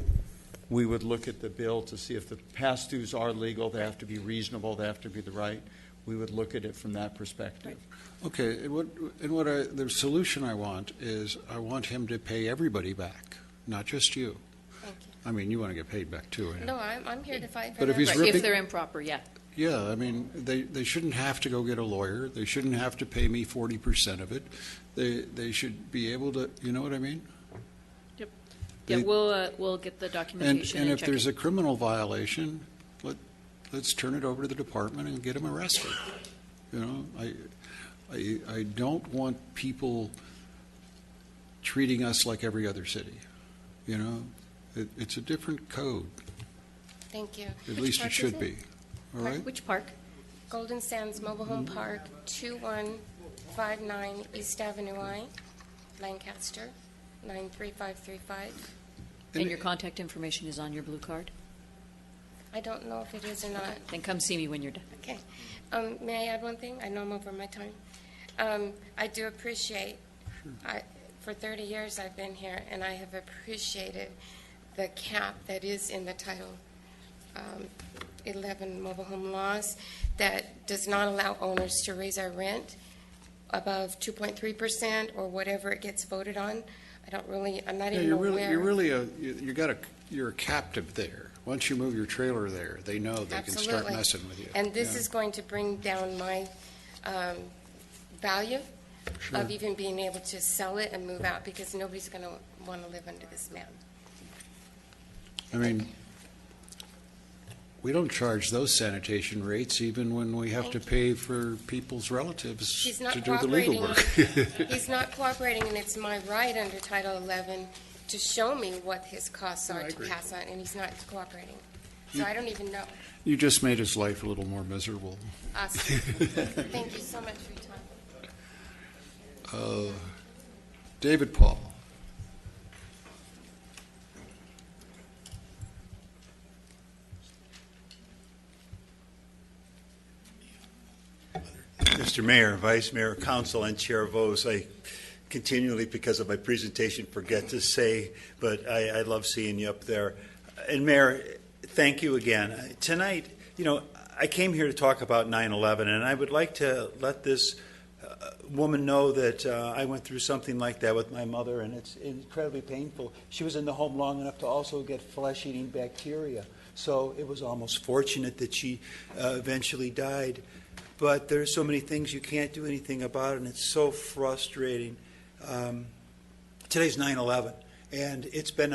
We would look at the bill to see if the past dues are legal, they have to be reasonable, they have to be the right. We would look at it from that perspective. okay, the solution I want is I want him to pay everybody back, not just you. Thank you. I mean, you want to get paid back too. No, I'm here to fight for But if them. he's Right, ripping, if they're improper, yeah. yeah, I mean, they shouldn't have to go get a lawyer. They shouldn't have to pay me 40% of it. They should be able to, you know what I mean? Yep. Yeah, we'll get the documentation And and if check there's it. a criminal violation, let's turn it over to the department and get him arrested. You know, I don't want people treating us like every other city. You know, it's a different code. Thank you. At Which least park it is should be. All right? Which park? Golden Sands Mobile Home Park, 2159 East Avenue I, Lancaster, 93535. And your contact information is on your blue card? I don't know if it is or not. Then come see me when you're done. Okay. May I add one thing? I know I'm over my time. I do appreciate, for 30 years I've been here, and I have appreciated the cap that is in the Title 11 mobile home laws that does not allow owners to raise our rent above 2.3% or whatever it gets voted on. I'm not Yeah, even aware. you're a captive there. Once you move your trailer there, they know they can start Absolutely. messing with you. And this Yeah. is going to bring down my value Sure. of even being able to sell it and move out, because nobody's going to want to live under this man. I mean, we don't charge those sanitation rates even when we have to pay for people's relatives He's not to do the legal cooperating. work. He's not cooperating, and it's my right under Title 11 to show me what his costs are I to agree. pass on, and he's not cooperating. So I don't even know. You just made his life a little more miserable. Awesome. Thank you so much for your time. David Paul. Mr. Mayor, Vice Mayor, Council, and Chair Vos, I continually, because of my presentation, forget to say, but I love seeing you up there. And Mayor, thank you again. Tonight, I came here to talk about 9/11, and I would like to let this woman know that I went through something like that with my mother, and it's incredibly painful. She was in the home long enough to also get flesh-eating bacteria, so it was almost fortunate that she eventually died. But there's so many things you can't do anything about, and it's so frustrating. Today's 9/11, and it's been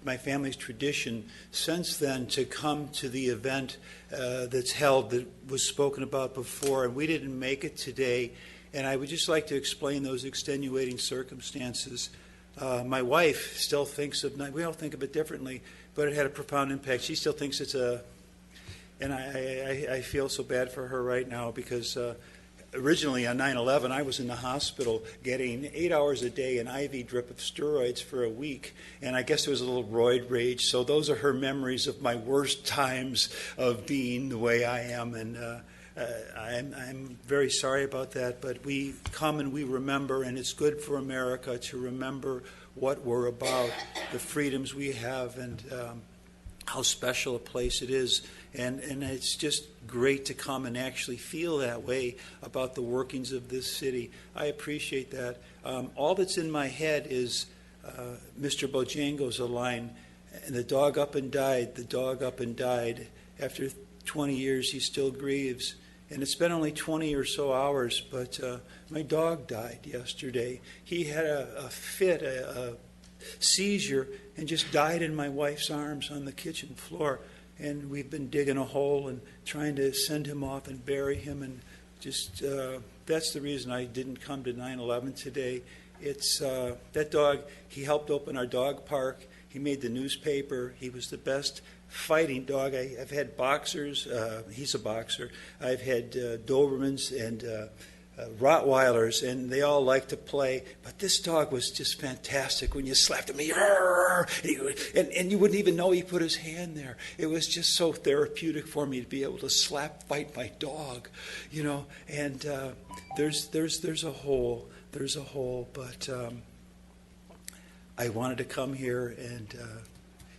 my family's tradition since then to come to the event that's held that was spoken about before, and we didn't make it today. And I would just like to explain those extenuating circumstances. My wife still thinks we all think of it differently, but it had a profound impact. She still thinks it's and I feel so bad for her right now because originally on 9/11, I was in the hospital getting 8 hours a day an IV drip of steroids for a week, and I guess there was a little roid rage. So those are her memories of my worst times of being the way I am, and I'm very sorry about that. But we come and we remember, and it's good for America to remember what we're about, the freedoms we have, and how special a place it is. And it's just great to come and actually feel that way about the workings of this city. I appreciate that. All that's in my head is Mr. Bojango's a line, and the dog up and died, the dog up and died. After 20 years, he still grieves. And it's been only 20 or so hours, but my dog died yesterday. He had a fit, seizure and just died in my wife's arms on the kitchen floor. And we've been digging a hole and trying to send him off and bury him. And just that's the reason I didn't come to 9/11 today. It's that dog. He helped open our dog park. He made the newspaper. He was the best fighting dog. I've had boxers. He's a boxer. I've had Dobermans and Rottweilers, and they all like to play. But this dog was just fantastic. When you slapped him, and you wouldn't even know he put his hand there. It was just so therapeutic for me to be able to fight my dog, you know. And there's a hole. There's a hole, but I wanted to come here, and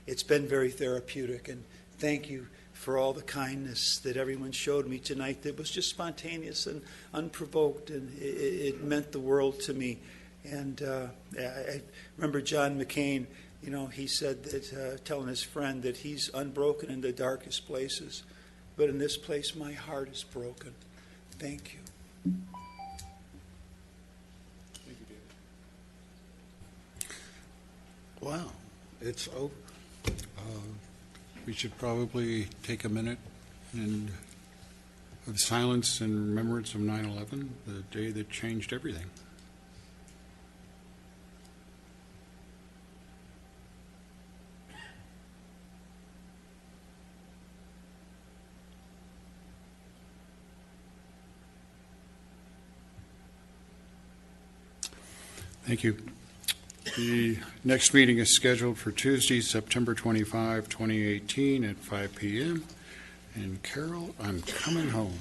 it's been very therapeutic. And thank you for all the kindness that everyone showed me tonight. That was just spontaneous and unprovoked, and it meant the world to me. And I remember John McCain, you know, he said that, telling his friend that he's unbroken in the darkest places, but in this place my heart is broken. Thank you. Wow, it's over. We should probably take a minute of silence in remembrance of 9/11, the day that changed everything. Thank you. The next meeting is scheduled for Tuesday, September 25, 2018 at 5 p.m. And Carol, I'm coming home.